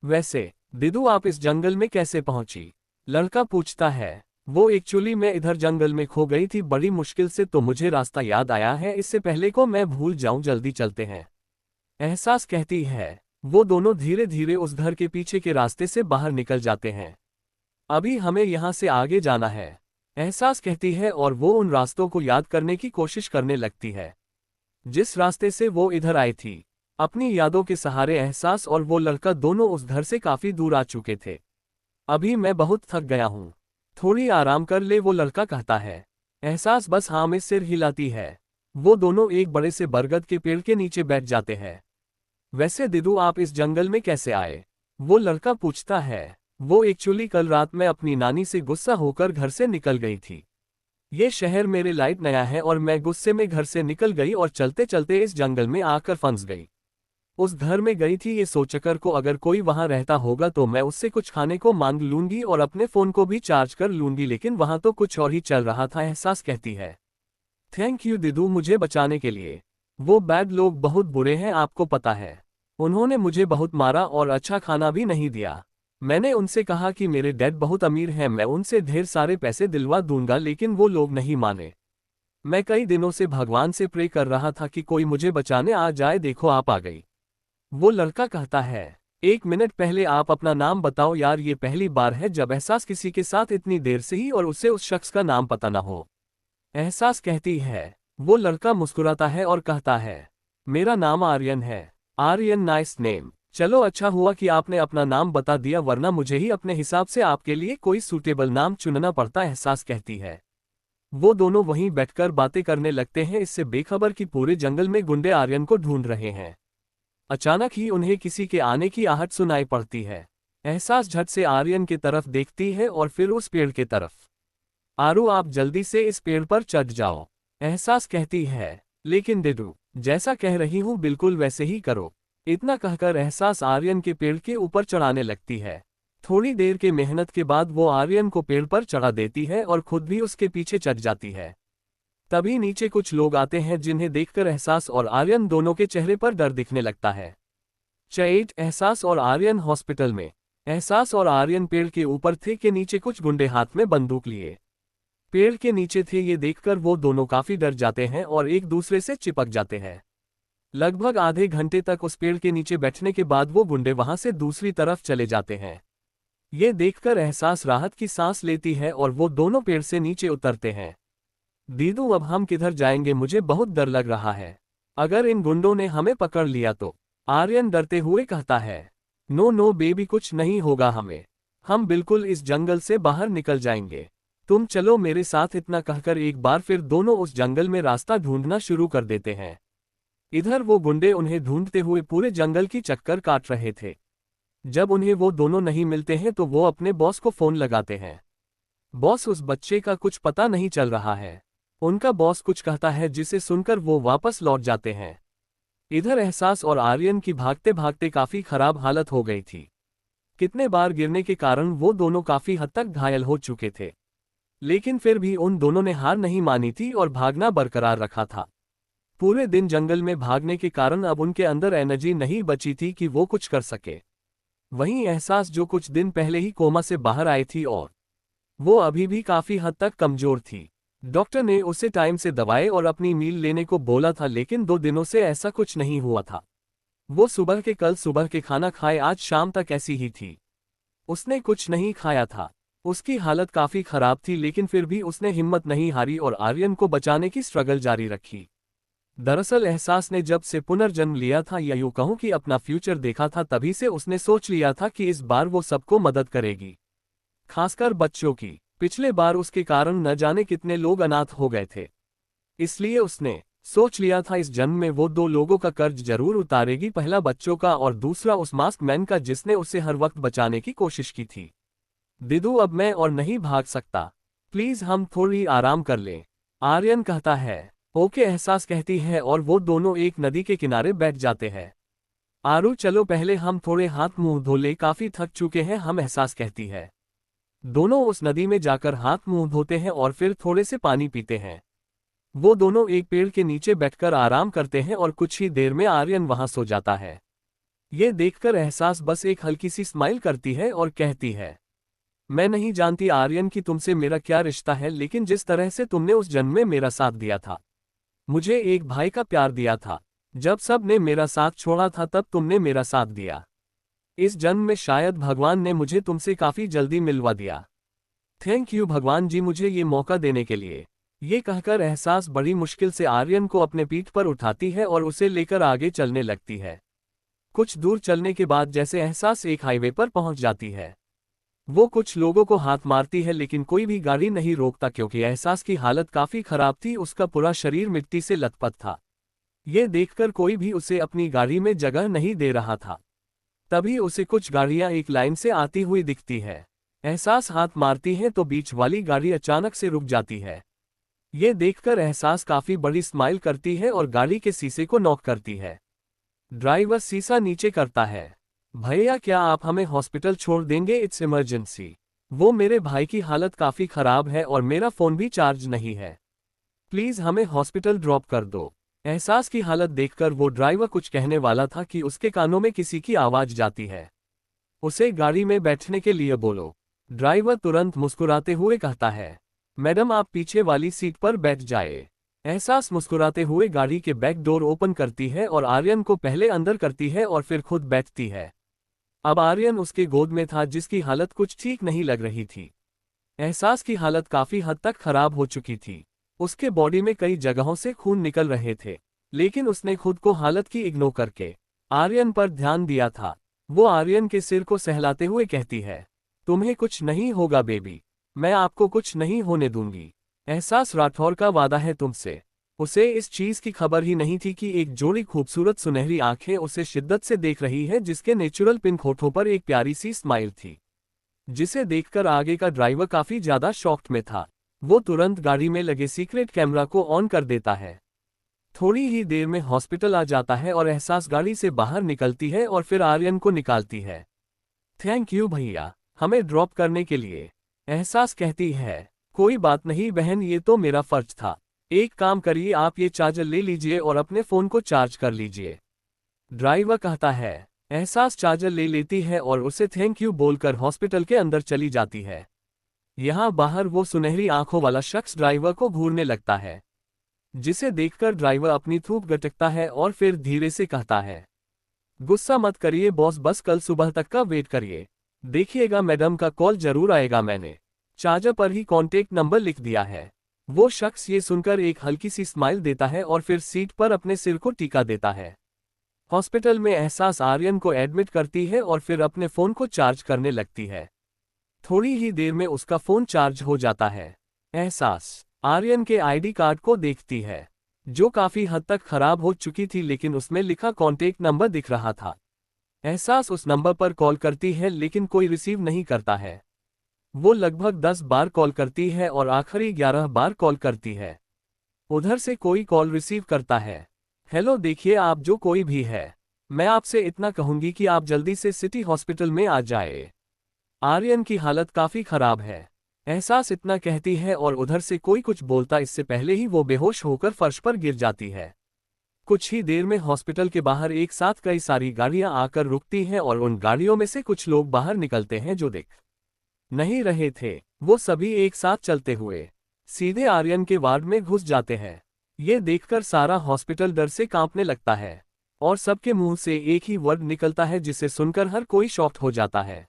वैसे दिदू, आप इस जंगल में कैसे पहुंची? लड़का पूछता है। वो एक्चुअली मैं इधर जंगल में खो गई थी बड़ी मुश्किल से, तो मुझे रास्ता याद आया है, इससे पहले को मैं भूल जाऊं, जल्दी चलते हैं। एहसास कहती है। वो दोनों धीरे धीरे उस घर के पीछे के रास्ते से बाहर निकल जाते हैं। अभी हमें यहाँ से आगे जाना है, एहसास कहती है और वो उन रास्तों को याद करने की कोशिश करने लगती है जिस रास्ते से वो इधर आई थी। अपनी यादों के सहारे एहसास और वो लड़का दोनों उस घर से काफी दूर आ चुके थे। अभी मैं बहुत थक गया हूँ, थोड़ी आराम कर ले, वो लड़का कहता है। एहसास बस हाँ में सिर हिलाती है। वो दोनों एक बड़े से बरगद के पेड़ के नीचे बैठ जाते हैं। वैसे दिदू, आप इस जंगल में कैसे आए? वो लड़का पूछता है। वो एक्चुअली कल रात में अपनी नानी से गुस्सा होकर घर से निकल गई थी। ये शहर मेरे लाइट नया है और मैं गुस्से में घर से निकल गई और चलते चलते इस जंगल में आकर फंस गई। उस घर में गई थी ये सोचकर को अगर कोई वहां रहता होगा तो मैं उससे कुछ खाने को मांग लूंगी और अपने फोन को भी चार्ज कर लूंगी, लेकिन वहां तो कुछ और ही चल रहा था, एहसास कहती है। थैंक यू दिदू मुझे बचाने के लिए। वो बैड लोग बहुत बुरे हैं, आपको पता है। उन्होंने मुझे बहुत मारा और अच्छा खाना भी नहीं दिया। मैंने उनसे कहा कि मेरे डैड बहुत अमीर हैं, मैं उनसे ढेर सारे पैसे दिलवा दूंगा, लेकिन वो लोग नहीं माने। मैं कई दिनों से भगवान से प्रे कर रहा था कि कोई मुझे बचाने आ जाए, देखो आप आ गई। वो लड़का कहता है। एक मिनट पहले आप अपना नाम बताओ यार, ये पहली बार है जब एहसास किसी के साथ इतनी देर से ही और उसे उस शख्स का नाम पता ना हो। एहसास कहती है। वो लड़का मुस्कुराता है और कहता है, मेरा नाम आर्यन है। Aryan, nice name. चलो अच्छा हुआ कि आपने अपना नाम बता दिया, वरना मुझे ही अपने हिसाब से आपके लिए कोई सूटेबल नाम चुनना पड़ता, एहसास कहती है। वो दोनों वहीं बैठकर बातें करने लगते हैं, इससे बेखबर कि पूरे जंगल में गुंडे आर्यन को ढूंढ रहे हैं। अचानक ही उन्हें किसी के आने की आहट सुनाई पड़ती है। एहसास झट से आर्यन की तरफ देखती है और फिर उस पेड़ की तरफ। आरू, आप जल्दी से इस पेड़ पर चढ़ जाओ, एहसास कहती है। लेकिन दिदू, जैसा कह रही हूं बिल्कुल वैसे ही करो। इतना कहकर एहसास आर्यन के पेड़ के ऊपर चढ़ाने लगती है। थोड़ी देर के मेहनत के बाद वो आर्यन को पेड़ पर चढ़ा देती है और खुद भी उसके पीछे चढ़ जाती है। तभी नीचे कुछ लोग आते हैं जिन्हें देखकर एहसास और आर्यन दोनों के चेहरे पर डर दिखने लगता है। चैट, एहसास और आर्यन हॉस्पिटल में। एहसास और आर्यन पेड़ के ऊपर थे कि नीचे कुछ गुंडे हाथ में बंदूक लिए पेड़ के नीचे थे, ये देखकर वो दोनों काफी डर जाते हैं और एक दूसरे से चिपक जाते हैं। लगभग आधे घंटे तक उस पेड़ के नीचे बैठने के बाद वो गुंडे वहां से दूसरी तरफ चले जाते हैं। ये देखकर एहसास राहत की सांस लेती है और वो दोनों पेड़ से नीचे उतरते हैं। दीदू, अब हम किधर जाएंगे? मुझे बहुत डर लग रहा है, अगर इन गुंडों ने हमें पकड़ लिया तो। आर्यन डरते हुए कहता है। नो नो बेबी, कुछ नहीं होगा हमें। हम बिल्कुल इस जंगल से बाहर निकल जाएंगे, तुम चलो मेरे साथ। इतना कहकर एक बार फिर दोनों उस जंगल में रास्ता ढूंढना शुरू कर देते हैं। इधर वो गुंडे उन्हें ढूंढते हुए पूरे जंगल की चक्कर काट रहे थे। जब उन्हें वो दोनों नहीं मिलते हैं तो वो अपने बॉस को फोन लगाते हैं। बॉस, उस बच्चे का कुछ पता नहीं चल रहा है। उनका बॉस कुछ कहता है जिसे सुनकर वो वापस लौट जाते हैं। इधर एहसास और आर्यन की भागते भागते काफी खराब हालत हो गई थी। कितने बार गिरने के कारण वो दोनों काफी हद तक घायल हो चुके थे, लेकिन फिर भी उन दोनों ने हार नहीं मानी थी और भागना बरकरार रखा था। पूरे दिन जंगल में भागने के कारण अब उनके अंदर एनर्जी नहीं बची थी कि वो कुछ कर सके। वहीं एहसास, जो कुछ दिन पहले ही कोमा से बाहर आई थी और वो अभी भी काफी हद तक कमजोर थी। डॉक्टर ने उसे टाइम से दवाएं और अपनी मील लेने को बोला था, लेकिन 2 दिनों से ऐसा कुछ नहीं हुआ था। वो कल सुबह के खाना खाए आज शाम तक ऐसी ही थी। उसने कुछ नहीं खाया था। उसकी हालत काफी खराब थी, लेकिन फिर भी उसने हिम्मत नहीं हारी और आर्यन को बचाने की स्ट्रगल जारी रखी। दरअसल एहसास ने जब से पुनर्जन्म लिया था, या यूं कहूं कि अपना फ्यूचर देखा था, तभी से उसने सोच लिया था कि इस बार वो सबको मदद करेगी, खासकर बच्चों की। पिछले बार उसके कारण न जाने कितने लोग अनाथ हो गए थे, इसलिए उसने सोच लिया था इस जन्म में वो 2 लोगों का कर्ज जरूर उतारेगी, पहला बच्चों का और दूसरा उस मास्क मैन का जिसने उसे हर वक्त बचाने की कोशिश की थी। दिदू, अब मैं और नहीं भाग सकता, प्लीज हम थोड़ी आराम कर लें, आर्यन कहता है। ओके, एहसास कहती है और वो दोनों एक नदी के किनारे बैठ जाते हैं। आरू, चलो पहले हम थोड़े हाथ मुंह धो ले, काफी थक चुके हैं हम, एहसास कहती है। दोनों उस नदी में जाकर हाथ मुंह धोते हैं और फिर थोड़े से पानी पीते हैं। वो दोनों एक पेड़ के नीचे बैठकर आराम करते हैं और कुछ ही देर में आर्यन वहां सो जाता है। ये देखकर एहसास बस एक हल्की सी स्माइल करती है और कहती है, मैं नहीं जानती आर्यन कि तुमसे मेरा क्या रिश्ता है, लेकिन जिस तरह से तुमने उस जन्म में मेरा साथ दिया था, मुझे एक भाई का प्यार दिया था, जब सब ने मेरा साथ छोड़ा था तब तुमने मेरा साथ दिया। इस जन्म में शायद भगवान ने मुझे तुमसे काफी जल्दी मिलवा दिया। थैंक यू भगवान जी मुझे ये मौका देने के लिए। ये कहकर एहसास बड़ी मुश्किल से आर्यन को अपने पीठ पर उठाती है और उसे लेकर आगे चलने लगती है। कुछ दूर चलने के बाद जैसे एहसास एक हाईवे पर पहुंच जाती है। वो कुछ लोगों को हाथ मारती है लेकिन कोई भी गाड़ी नहीं रोकता क्योंकि एहसास की हालत काफी खराब थी, उसका पूरा शरीर मिट्टी से लथपथ था। ये देखकर कोई भी उसे अपनी गाड़ी में जगह नहीं दे रहा था। तभी उसे कुछ गाड़ियां एक लाइन से आती हुई दिखती है। एहसास हाथ मारती है तो बीच वाली गाड़ी अचानक से रुक जाती है। ये देखकर एहसास काफी बड़ी स्माइल करती है और गाड़ी के शीशे को नॉक करती है। ड्राइवर शीशा नीचे करता है। भैया क्या आप हमें हॉस्पिटल छोड़ देंगे, इट्स इमरजेंसी। वो मेरे भाई की हालत काफी खराब है और मेरा फोन भी चार्ज नहीं है, प्लीज हमें हॉस्पिटल ड्रॉप कर दो। एहसास की हालत देखकर वो ड्राइवर कुछ कहने वाला था कि उसके कानों में किसी की आवाज जाती है, उसे गाड़ी में बैठने के लिए बोलो। ड्राइवर तुरंत मुस्कुराते हुए कहता है, मैडम आप पीछे वाली सीट पर बैठ जाए। एहसास मुस्कुराते हुए गाड़ी के बैक डोर ओपन करती है और आर्यन को पहले अंदर करती है और फिर खुद बैठती है। अब आर्यन उसके गोद में था जिसकी हालत कुछ ठीक नहीं लग रही थी। एहसास की हालत काफी हद तक खराब हो चुकी थी। उसके बॉडी में कई जगहों से खून निकल रहे थे, लेकिन उसने खुद को हालत की इग्नोर करके आर्यन पर ध्यान दिया था। वो आर्यन के सिर को सहलाते हुए कहती है, तुम्हें कुछ नहीं होगा बेबी, मैं आपको कुछ नहीं होने दूंगी। एहसास राठौर का वादा है तुमसे। उसे इस चीज की खबर ही नहीं थी कि एक जोड़ी खूबसूरत सुनहरी आंखें उसे शिद्दत से देख रही है, जिसके नेचुरल पिंक होठों पर एक प्यारी सी स्माइल थी, जिसे देखकर आगे का ड्राइवर काफी ज्यादा शॉक्ड में था। वो तुरंत गाड़ी में लगे सीक्रेट कैमरा को ऑन कर देता है। थोड़ी ही देर में हॉस्पिटल आ जाता है और एहसास गाड़ी से बाहर निकलती है और फिर आर्यन को निकालती है। थैंक यू भैया हमें ड्रॉप करने के लिए। एहसास कहती है, कोई बात नहीं बहन, ये तो मेरा फर्ज था। एक काम करिए, आप ये चार्जर ले लीजिए और अपने फोन को चार्ज कर लीजिए। ड्राइवर कहता है। एहसास चार्जर ले लेती है और उसे थैंक यू बोलकर हॉस्पिटल के अंदर चली जाती है। यहाँ बाहर वो सुनहरी आंखों वाला शख्स ड्राइवर को घूरने लगता है, जिसे देखकर ड्राइवर अपनी थूक गटकता है और फिर धीरे से कहता है, गुस्सा मत करिए बॉस, बस कल सुबह तक का वेट करिए, देखिएगा मैडम का कॉल जरूर आएगा, मैंने चार्जर पर ही कॉन्टेक्ट नंबर लिख दिया है। वो शख्स ये सुनकर एक हल्की सी स्माइल देता है और फिर सीट पर अपने सिर को टीका देता है। हॉस्पिटल में एहसास आर्यन को एडमिट करती है और फिर अपने फोन को चार्ज करने लगती है। थोड़ी ही देर में उसका फोन चार्ज हो जाता है। एहसास आर्यन के आईडी कार्ड को देखती है, जो काफी हद तक खराब हो चुकी थी, लेकिन उसमें लिखा कॉन्टेक्ट नंबर दिख रहा था। एहसास उस नंबर पर कॉल करती है लेकिन कोई रिसीव नहीं करता है। वो लगभग 10 बार कॉल करती है और आखिरी 11 बार कॉल करती है। उधर से कोई कॉल रिसीव करता है। हेलो देखिए आप जो कोई भी है, मैं आपसे इतना कहूंगी कि आप जल्दी से सिटी हॉस्पिटल में आ जाए, आर्यन की हालत काफी खराब है। एहसास इतना कहती है और उधर से कोई कुछ बोलता इससे पहले ही वो बेहोश होकर फर्श पर गिर जाती है। कुछ ही देर में हॉस्पिटल के बाहर एक साथ कई सारी गाड़ियां आकर रुकती हैं और उन गाड़ियों में से कुछ लोग बाहर निकलते हैं जो दिख नहीं रहे थे। वो सभी एक साथ चलते हुए सीधे आर्यन के वार्ड में घुस जाते हैं। ये देखकर सारा हॉस्पिटल डर से कांपने लगता है और सबके मुंह से एक ही वर्ड निकलता है जिसे सुनकर हर कोई शॉक्ड हो जाता है,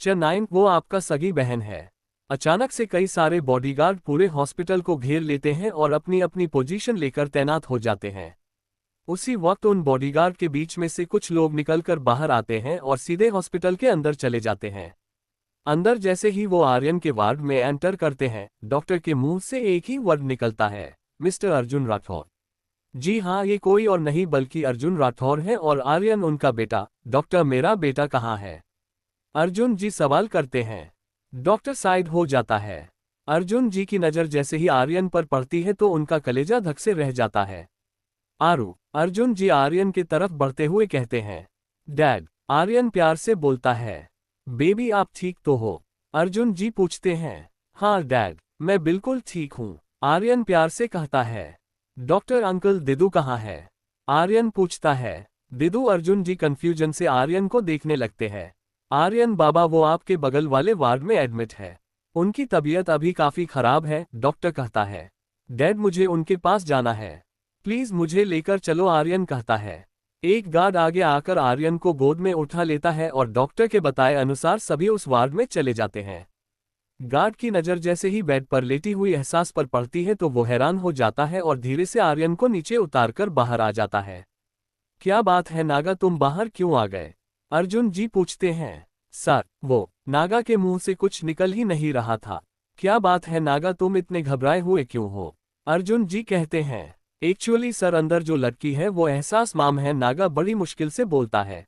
चनाइन वो आपका सगी बहन है। अचानक से कई सारे बॉडीगार्ड पूरे हॉस्पिटल को घेर लेते हैं और अपनी अपनी पोजीशन लेकर तैनात हो जाते हैं। उसी वक्त उन बॉडीगार्ड के बीच में से कुछ लोग निकलकर बाहर आते हैं और सीधे हॉस्पिटल के अंदर चले जाते हैं। अंदर जैसे ही वो आर्यन के वार्ड में एंटर करते हैं, डॉक्टर के मुंह से एक ही वर्ड निकलता है, मिस्टर अर्जुन राठौर। जी हाँ, ये कोई और नहीं बल्कि अर्जुन राठौर है और आर्यन उनका बेटा। डॉक्टर मेरा बेटा कहाँ है? अर्जुन जी सवाल करते हैं। डॉक्टर साइड हो जाता है। अर्जुन जी की नज़र जैसे ही आर्यन पर पड़ती है तो उनका कलेजा धक से रह जाता है। आरू अर्जुन जी आर्यन की तरफ बढ़ते हुए कहते हैं, डैड। आर्यन प्यार से बोलता है, बेबी आप ठीक तो हो? अर्जुन जी पूछते हैं। हाँ डैड, मैं बिल्कुल ठीक हूँ, आर्यन प्यार से कहता है। डॉक्टर अंकल दिदु कहाँ है? आर्यन पूछता है। दिदु अर्जुन जी कंफ्यूजन से आर्यन को देखने लगते हैं। आर्यन बाबा वो आपके बगल वाले वार्ड में एडमिट है। उनकी तबीयत अभी काफी खराब है, डॉक्टर कहता है। डैड मुझे उनके पास जाना है, प्लीज मुझे लेकर चलो, आर्यन कहता है। एक गार्ड आगे आकर आर्यन को गोद में उठा लेता है और डॉक्टर के बताए अनुसार सभी उस वार्ड में चले जाते हैं। गार्ड की नज़र जैसे ही बेड पर लेटी हुई एहसास पर पड़ती है तो वो हैरान हो जाता है और धीरे से आर्यन को नीचे उतारकर बाहर आ जाता है। क्या बात है नागा, तुम बाहर क्यों आ गए? अर्जुन जी पूछते हैं। सर, वो नागा के मुंह से कुछ निकल ही नहीं रहा था। क्या बात है नागा, तुम इतने घबराए हुए क्यों हो? अर्जुन जी कहते हैं। एक्चुअली सर, अंदर जो लड़की है वो एहसास माम है, नागा बड़ी मुश्किल से बोलता है।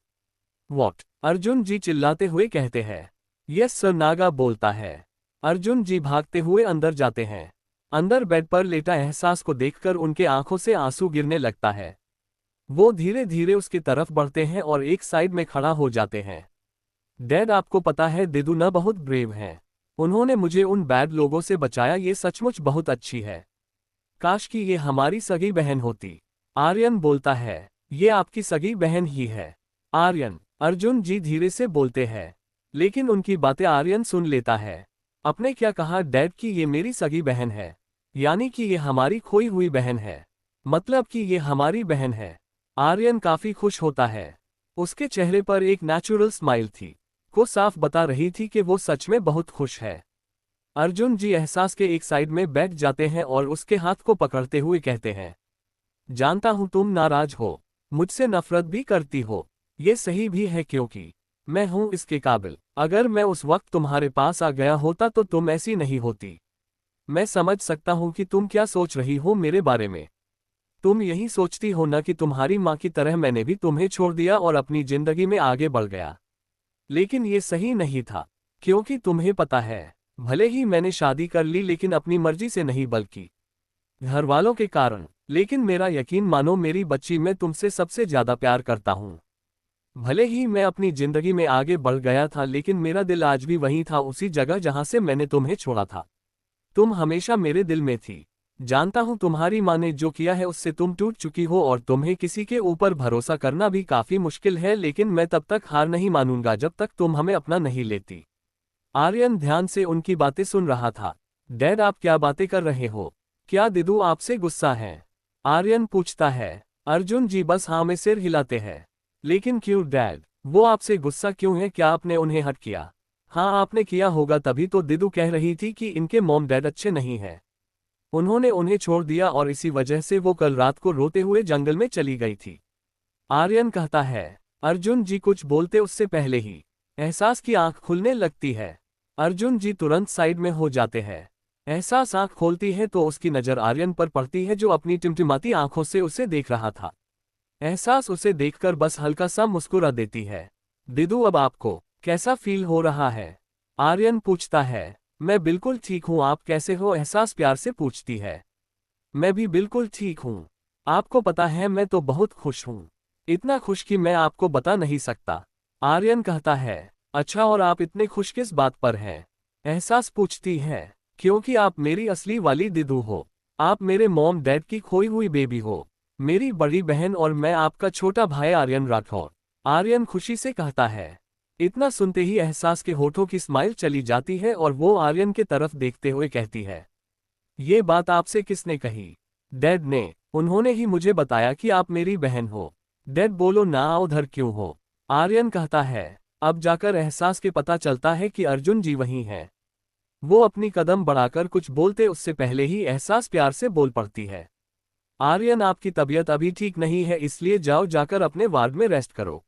व्हाट? अर्जुन जी चिल्लाते हुए कहते हैं। यस सर, नागा बोलता है। अर्जुन जी भागते हुए अंदर जाते हैं। अंदर बेड पर लेटा एहसास को देखकर उनके आंखों से आंसू गिरने लगता है। वो धीरे धीरे उसकी तरफ बढ़ते हैं और एक साइड में खड़ा हो जाते हैं। डैड, आपको पता है दिदु न बहुत ब्रेव हैं। उन्होंने मुझे उन बैड लोगों से बचाया, ये सचमुच बहुत अच्छी है। काश कि ये हमारी सगी बहन होती। आर्यन बोलता है। ये आपकी सगी बहन ही है आर्यन, अर्जुन जी धीरे से बोलते हैं। लेकिन उनकी बातें आर्यन सुन लेता है। आपने क्या कहा डैड कि ये मेरी सगी बहन है? यानी कि ये हमारी खोई हुई बहन है? मतलब कि ये हमारी बहन है? आर्यन काफी खुश होता है। उसके चेहरे पर एक नेचुरल स्माइल थी, को साफ बता रही थी कि वो सच में बहुत खुश है। अर्जुन जी एहसास के एक साइड में बैठ जाते हैं और उसके हाथ को पकड़ते हुए कहते हैं। जानता हूं तुम नाराज हो, मुझसे नफरत भी करती हो। ये सही भी है क्योंकि मैं हूं इसके काबिल। अगर मैं उस वक्त तुम्हारे पास आ गया होता तो तुम ऐसी नहीं होती। मैं समझ सकता हूं कि तुम क्या सोच रही हो मेरे बारे में। तुम यही सोचती हो ना कि तुम्हारी माँ की तरह मैंने भी तुम्हें छोड़ दिया और अपनी जिंदगी में आगे बढ़ गया। लेकिन ये सही नहीं था, क्योंकि तुम्हें पता है, भले ही मैंने शादी कर ली लेकिन अपनी मर्जी से नहीं बल्कि घर वालों के कारण। लेकिन मेरा यकीन मानो मेरी बच्ची, मैं तुमसे सबसे ज्यादा प्यार करता हूं। भले ही मैं अपनी जिंदगी में आगे बढ़ गया था लेकिन मेरा दिल आज भी वहीं था, उसी जगह जहां से मैंने तुम्हें छोड़ा था। तुम हमेशा मेरे दिल में थी। जानता हूं तुम्हारी माँ ने जो किया है उससे तुम टूट चुकी हो और तुम्हें किसी के ऊपर भरोसा करना भी काफी मुश्किल है, लेकिन मैं तब तक हार नहीं मानूंगा जब तक तुम हमें अपना नहीं लेती। आर्यन ध्यान से उनकी बातें सुन रहा था। डैड, आप क्या बातें कर रहे हो? क्या दिदु आपसे गुस्सा है? आर्यन पूछता है। अर्जुन जी बस हाँ में सिर हिलाते हैं। लेकिन क्यों डैड, वो आपसे गुस्सा क्यों है? क्या आपने उन्हें हर्ट किया? हाँ आपने किया होगा, तभी तो दिदु कह रही थी कि इनके मॉम डैड अच्छे नहीं हैं। उन्होंने उन्हें छोड़ दिया और इसी वजह से वो कल रात को रोते हुए जंगल में चली गई थी। आर्यन कहता है। अर्जुन जी कुछ बोलते उससे पहले ही एहसास की आंख खुलने लगती है। अर्जुन जी तुरंत साइड में हो जाते हैं। एहसास आंख खोलती है तो उसकी नजर आर्यन पर पड़ती है जो अपनी टिमटिमाती आंखों से उसे देख रहा था। एहसास उसे देखकर बस हल्का सा मुस्कुरा देती है। दिदु, अब आपको कैसा फील हो रहा है? आर्यन पूछता है। मैं बिल्कुल ठीक हूँ, आप कैसे हो? एहसास प्यार से पूछती है। मैं भी बिल्कुल ठीक हूँ। आपको पता है मैं तो बहुत खुश हूँ, इतना खुश कि मैं आपको बता नहीं सकता। आर्यन कहता है। अच्छा, और आप इतने खुश किस बात पर हैं? एहसास पूछती है। क्योंकि आप मेरी असली वाली दिदु हो। आप मेरे मॉम डैड की खोई हुई बेबी हो, मेरी बड़ी बहन, और मैं आपका छोटा भाई आर्यन राठौर। आर्यन खुशी से कहता है। इतना सुनते ही एहसास के होठों की स्माइल चली जाती है और वो आर्यन के तरफ देखते हुए कहती है। ये बात आपसे किसने कही? डैड ने। उन्होंने ही मुझे बताया कि आप मेरी बहन हो। डैड, बोलो ना, उधर क्यों हो? आर्यन कहता है। अब जाकर एहसास के पता चलता है कि अर्जुन जी वहीं हैं। वो अपनी कदम बढ़ाकर कुछ बोलते उससे पहले ही एहसास प्यार से बोल पड़ती है। आर्यन, आपकी तबीयत अभी ठीक नहीं है, इसलिए जाओ जाकर अपने वार्ड में रेस्ट करो।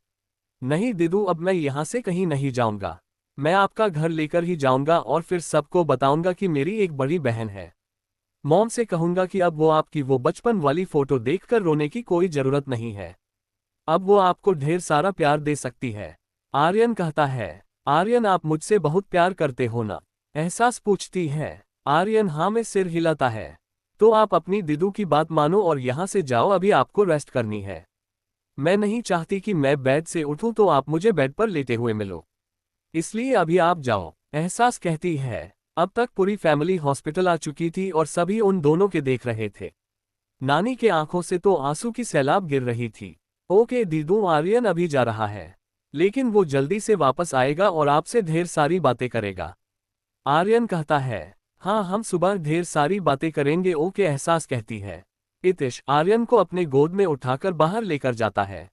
नहीं दिदु, अब मैं यहाँ से कहीं नहीं जाऊंगा। मैं आपका घर लेकर ही जाऊंगा और फिर सबको बताऊंगा कि मेरी एक बड़ी बहन है। मॉम से कहूंगा कि अब वो आपकी वो बचपन वाली फोटो देखकर रोने की कोई जरूरत नहीं है। अब वो आपको ढेर सारा प्यार दे सकती है। आर्यन कहता है। आर्यन, आप मुझसे बहुत प्यार करते हो ना? एहसास पूछती है। आर्यन हाँ में सिर हिलाता है। तो आप अपनी दिदु की बात मानो और यहाँ से जाओ, अभी आपको रेस्ट करनी है। मैं नहीं चाहती कि मैं बेड से उठूं तो आप मुझे बेड पर लेटे हुए मिलो। इसलिए अभी आप जाओ। एहसास कहती है। अब तक पूरी फैमिली हॉस्पिटल आ चुकी थी और सभी उन दोनों के देख रहे थे। नानी के आंखों से तो आंसू की सैलाब गिर रही थी। ओके दीदू, आर्यन अभी जा रहा है, लेकिन वो जल्दी से वापस आएगा और आपसे ढेर सारी बातें करेगा। आर्यन कहता है। हाँ, हम सुबह ढेर सारी बातें करेंगे, ओके एहसास कहती है। इतिश आर्यन को अपने गोद में उठाकर बाहर लेकर जाता है।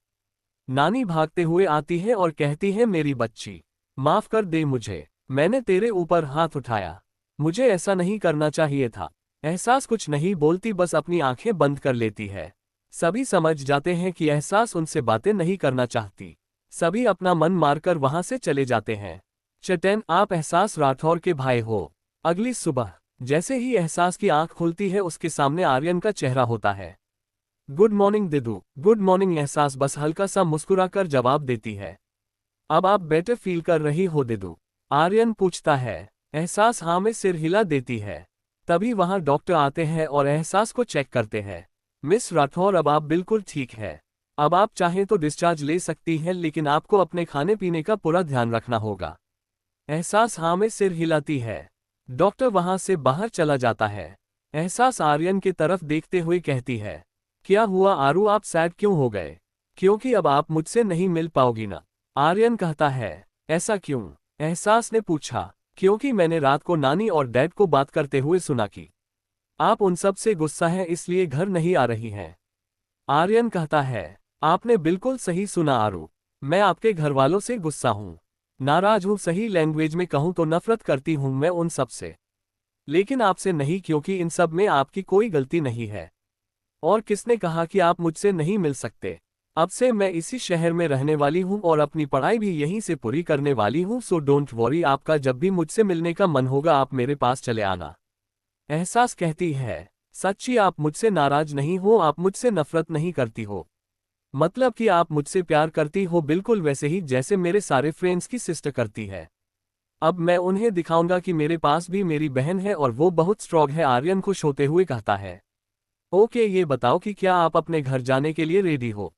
नानी भागते हुए आती है और कहती है, मेरी बच्ची, माफ कर दे मुझे, मैंने तेरे ऊपर हाथ उठाया, मुझे ऐसा नहीं करना चाहिए था। एहसास कुछ नहीं बोलती, बस अपनी आंखें बंद कर लेती है। सभी समझ जाते हैं कि एहसास उनसे बातें नहीं करना चाहती। सभी अपना मन मारकर वहां से चले जाते हैं। चेतन, आप एहसास राठौर के भाई हो। अगली सुबह जैसे ही एहसास की आंख खुलती है, उसके सामने आर्यन का चेहरा होता है। गुड मॉर्निंग दिदू। Good morning. एहसास बस हल्का सा मुस्कुराकर जवाब देती है। अब आप बेटर फील कर रही हो दिदू? आर्यन पूछता है। एहसास हाँ में सिर हिला देती है। तभी वहां डॉक्टर आते हैं और एहसास को चेक करते हैं। मिस राठौर, अब आप बिल्कुल ठीक है। अब आप चाहें तो डिस्चार्ज ले सकती हैं, लेकिन आपको अपने खाने पीने का पूरा ध्यान रखना होगा। एहसास हाँ में सिर हिलाती है। डॉक्टर वहां से बाहर चला जाता है। एहसास आर्यन की तरफ देखते हुए कहती है, क्या हुआ आरू, आप सैड क्यों हो गए? क्योंकि अब आप मुझसे नहीं मिल पाओगी ना? आर्यन कहता है। ऐसा क्यों? एहसास ने पूछा। क्योंकि मैंने रात को नानी और डैड को बात करते हुए सुना कि आप उन सब से गुस्सा हैं, इसलिए घर नहीं आ रही हैं। आर्यन कहता है। आपने बिल्कुल सही सुना आरू, मैं आपके घर वालों से गुस्सा हूँ, नाराज हूँ, सही लैंग्वेज में कहूँ तो नफरत करती हूँ मैं उन सब से। लेकिन आपसे नहीं, क्योंकि इन सब में आपकी कोई गलती नहीं है। और किसने कहा कि आप मुझसे नहीं मिल सकते? अब से मैं इसी शहर में रहने वाली हूँ और अपनी पढ़ाई भी यहीं से पूरी करने वाली हूँ, सो डोंट वरी, आपका जब भी मुझसे मिलने का मन होगा आप मेरे पास चले आना। एहसास कहती है। सच्ची आप मुझसे नाराज नहीं हो, आप मुझसे नफरत नहीं करती हो, मतलब कि आप मुझसे प्यार करती हो, बिल्कुल वैसे ही जैसे मेरे सारे फ्रेंड्स की सिस्टर करती है। अब मैं उन्हें दिखाऊंगा कि मेरे पास भी मेरी बहन है और वो बहुत स्ट्रॉन्ग है। आर्यन खुश होते हुए कहता है। ओके, ये बताओ कि क्या आप अपने घर जाने के लिए रेडी हो?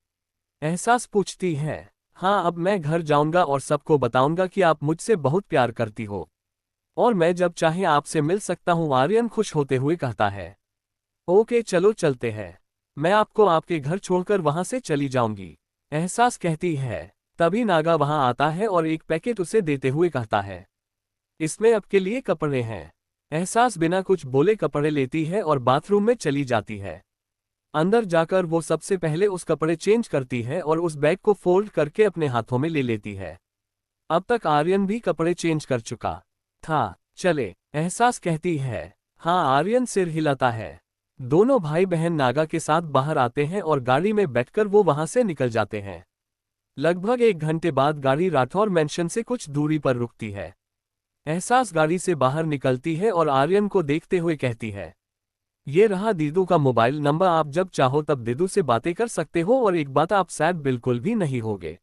एहसास पूछती है। हाँ, अब मैं घर जाऊंगा और सबको बताऊंगा कि आप मुझसे बहुत प्यार करती हो और मैं जब चाहे आपसे मिल सकता हूँ। आर्यन खुश होते हुए कहता है। ओके चलो चलते हैं, मैं आपको आपके घर छोड़कर वहां से चली जाऊंगी। एहसास कहती है। तभी नागा वहां आता है और एक पैकेट उसे देते हुए कहता है, इसमें आपके लिए कपड़े हैं। एहसास बिना कुछ बोले कपड़े लेती है और बाथरूम में चली जाती है। अंदर जाकर वो सबसे पहले उस कपड़े चेंज करती है और उस बैग को फोल्ड करके अपने हाथों में ले लेती है। अब तक आर्यन भी कपड़े चेंज कर चुका था। चले, एहसास कहती है। हाँ, आर्यन सिर हिलाता है। दोनों भाई बहन नागा के साथ बाहर आते हैं और गाड़ी में बैठकर वो वहां से निकल जाते हैं। लगभग 1 घंटे बाद गाड़ी राठौर मैंशन से कुछ दूरी पर रुकती है। एहसास गाड़ी से बाहर निकलती है और आर्यन को देखते हुए कहती है, ये रहा दीदू का मोबाइल नंबर, आप जब चाहो तब दीदू से बातें कर सकते हो। और एक बात, आप सैड बिल्कुल भी नहीं होगे,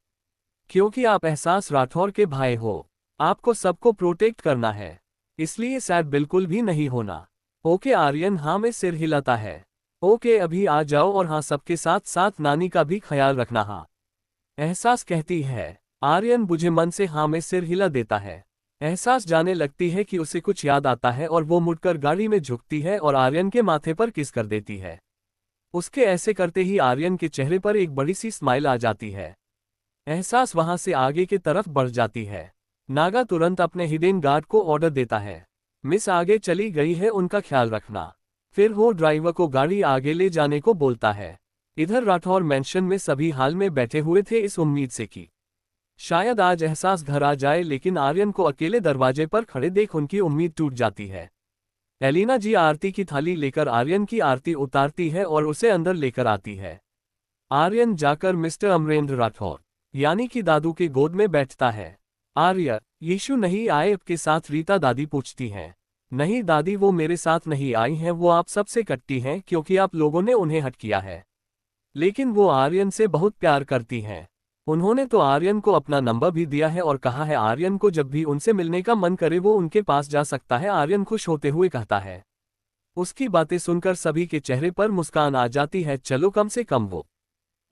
क्योंकि आप एहसास राठौर के भाई हो। आपको सबको प्रोटेक्ट करना है, इसलिए सैड बिल्कुल भी नहीं होना। ओके आर्यन हाँ में सिर हिलाता है। ओके अभी आ जाओ और हाँ सबके साथ साथ नानी का भी ख्याल रखना। हाँ, एहसास कहती है। आर्यन बुझे मन से हाँ में सिर हिला देता है। एहसास जाने लगती है कि उसे कुछ याद आता है और वो मुड़कर गाड़ी में झुकती है और आर्यन के माथे पर किस कर देती है। उसके ऐसे करते ही आर्यन के चेहरे पर एक बड़ी सी स्माइल आ जाती है। एहसास वहां से आगे की तरफ बढ़ जाती है। नागा तुरंत अपने हिडन गार्ड को ऑर्डर देता है, मिस आगे चली गई है, उनका ख्याल रखना। फिर वो ड्राइवर को गाड़ी आगे ले जाने को बोलता है। इधर राठौर मैंशन में सभी हाल में बैठे हुए थे, इस उम्मीद से कि शायद आज एहसास घर आ जाए, लेकिन आर्यन को अकेले दरवाजे पर खड़े देख उनकी उम्मीद टूट जाती है। एलिना जी आरती की थाली लेकर आर्यन की आरती उतारती है और उसे अंदर लेकर आती है। आर्यन जाकर मिस्टर अमरेंद्र राठौर यानी कि दादू के गोद में बैठता है। आर्य, यीशु नहीं आए आपके साथ? रीता दादी पूछती हैं। नहीं दादी, वो मेरे साथ नहीं आई हैं, वो आप सबसे कटती हैं क्योंकि आप लोगों ने उन्हें हट किया है। लेकिन वो आर्यन से बहुत प्यार करती हैं। उन्होंने तो आर्यन को अपना नंबर भी दिया है और कहा है आर्यन को जब भी उनसे मिलने का मन करे वो उनके पास जा सकता है। आर्यन खुश होते हुए कहता है। उसकी बातें सुनकर सभी के चेहरे पर मुस्कान आ जाती है। चलो, कम से कम वो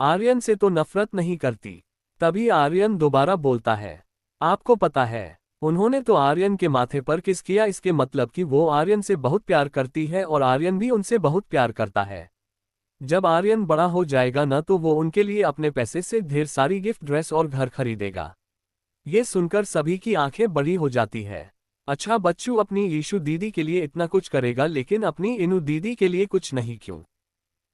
आर्यन से तो नफरत नहीं करती। तभी आर्यन दोबारा बोलता है। आपको पता है, उन्होंने तो आर्यन के माथे पर किस किया, इसके मतलब कि वो आर्यन से बहुत प्यार करती है और आर्यन भी उनसे बहुत प्यार करता है। जब आर्यन बड़ा हो जाएगा ना तो वो उनके लिए अपने पैसे से ढेर सारी गिफ्ट, ड्रेस और घर खरीदेगा। ये सुनकर सभी की आंखें बड़ी हो जाती है। अच्छा बच्चू अपनी यीशु दीदी के लिए इतना कुछ करेगा लेकिन अपनी इनू दीदी के लिए कुछ नहीं क्यों?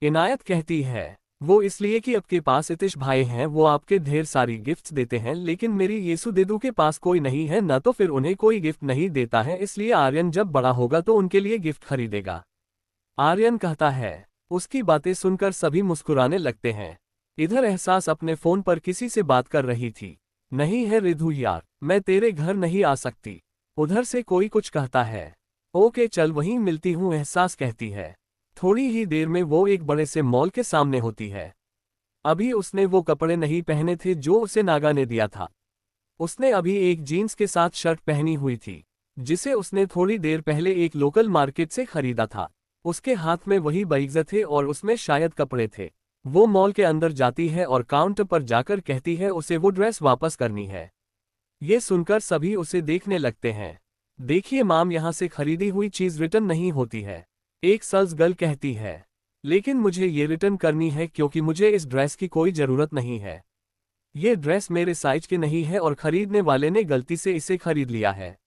इनायत कहती है, वो इसलिए कि आपके पास इतिश भाई हैं, वो आपके ढेर सारी गिफ्ट्स देते हैं, लेकिन मेरी यीशु दीदू के पास कोई नहीं है ना, तो फिर उन्हें कोई गिफ्ट नहीं देता है, इसलिए आर्यन जब बड़ा होगा तो उनके लिए गिफ्ट खरीदेगा। आर्यन कहता है। उसकी बातें सुनकर सभी मुस्कुराने लगते हैं। इधर एहसास अपने फोन पर किसी से बात कर रही थी। नहीं है रिधु यार, मैं तेरे घर नहीं आ सकती। उधर से कोई कुछ कहता है। ओके चल वहीं मिलती हूँ, एहसास कहती है। थोड़ी ही देर में वो एक बड़े से मॉल के सामने होती है। अभी उसने वो कपड़े नहीं पहने थे जो उसे नागा ने दिया था। उसने अभी एक जीन्स के साथ शर्ट पहनी हुई थी, जिसे उसने थोड़ी देर पहले एक लोकल मार्केट से खरीदा था। उसके हाथ में वही बैग थे और उसमें शायद कपड़े थे। वो मॉल के अंदर जाती है और काउंटर पर जाकर कहती है उसे वो ड्रेस वापस करनी है। ये सुनकर सभी उसे देखने लगते हैं। देखिए माम, यहाँ से खरीदी हुई चीज रिटर्न नहीं होती है। एक सेल्स गर्ल कहती है। लेकिन मुझे ये रिटर्न करनी है क्योंकि मुझे इस ड्रेस की कोई जरूरत नहीं है। ये ड्रेस मेरे साइज की नहीं है और खरीदने वाले ने गलती से इसे खरीद लिया है।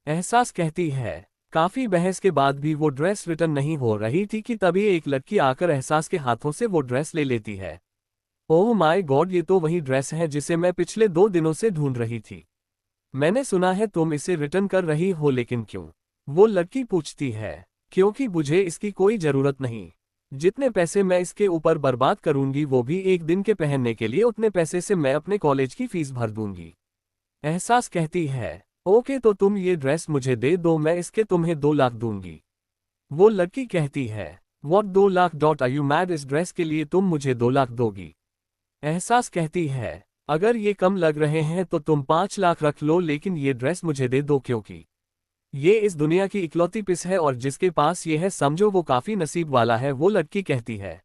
एहसास कहती है। काफी बहस के बाद भी वो ड्रेस रिटर्न नहीं हो रही थी कि तभी एक लड़की आकर एहसास के हाथों से वो ड्रेस ले लेती है। ओह माय गॉड, ये तो वही ड्रेस है जिसे मैं पिछले 2 दिनों से ढूंढ रही थी। मैंने सुना है तुम इसे रिटर्न कर रही हो, लेकिन क्यों? वो लड़की पूछती है। क्योंकि मुझे इसकी कोई जरूरत नहीं। जितने पैसे मैं इसके ऊपर बर्बाद करूंगी वो भी एक दिन के पहनने के लिए, उतने पैसे से मैं अपने कॉलेज की फीस भर दूंगी। एहसास कहती है। ओके तो तुम ये ड्रेस मुझे दे दो, मैं इसके तुम्हें 2 लाख दूंगी। वो लड़की कहती है। What 2 lakh? Are you mad? इस ड्रेस के लिए तुम मुझे 2 लाख दोगी? एहसास कहती है। अगर ये कम लग रहे हैं तो तुम 5 लाख रख लो, लेकिन ये ड्रेस मुझे दे दो क्योंकि ये इस दुनिया की इकलौती पिस है और जिसके पास ये है समझो वो काफी नसीब वाला है। वो लड़की कहती है।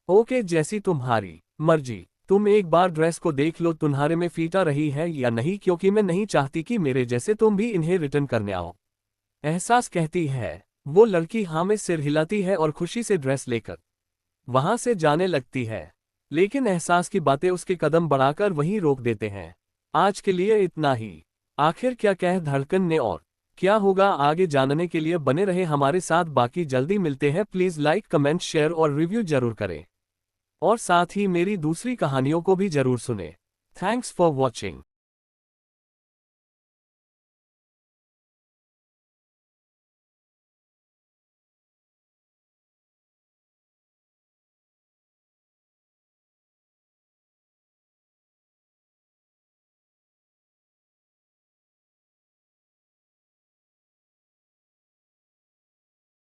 ओके जैसी तुम्हारी मर्जी, तुम एक बार ड्रेस को देख लो तुम्हारे में फीटा रही है या नहीं, क्योंकि मैं नहीं चाहती कि मेरे जैसे तुम भी इन्हें रिटर्न करने आओ। एहसास कहती है। वो लड़की हाँ में सिर हिलाती है और खुशी से ड्रेस लेकर वहां से जाने लगती है। लेकिन एहसास की बातें उसके कदम बढ़ाकर वहीं रोक देते हैं। आज के लिए इतना ही। आखिर क्या कह धड़कन ने और क्या होगा आगे जानने के लिए बने रहे हमारे साथ। बाकी जल्दी मिलते हैं। प्लीज लाइक, कमेंट, शेयर और रिव्यू जरूर करें और साथ ही मेरी दूसरी कहानियों को भी जरूर सुने। Thanks for watching.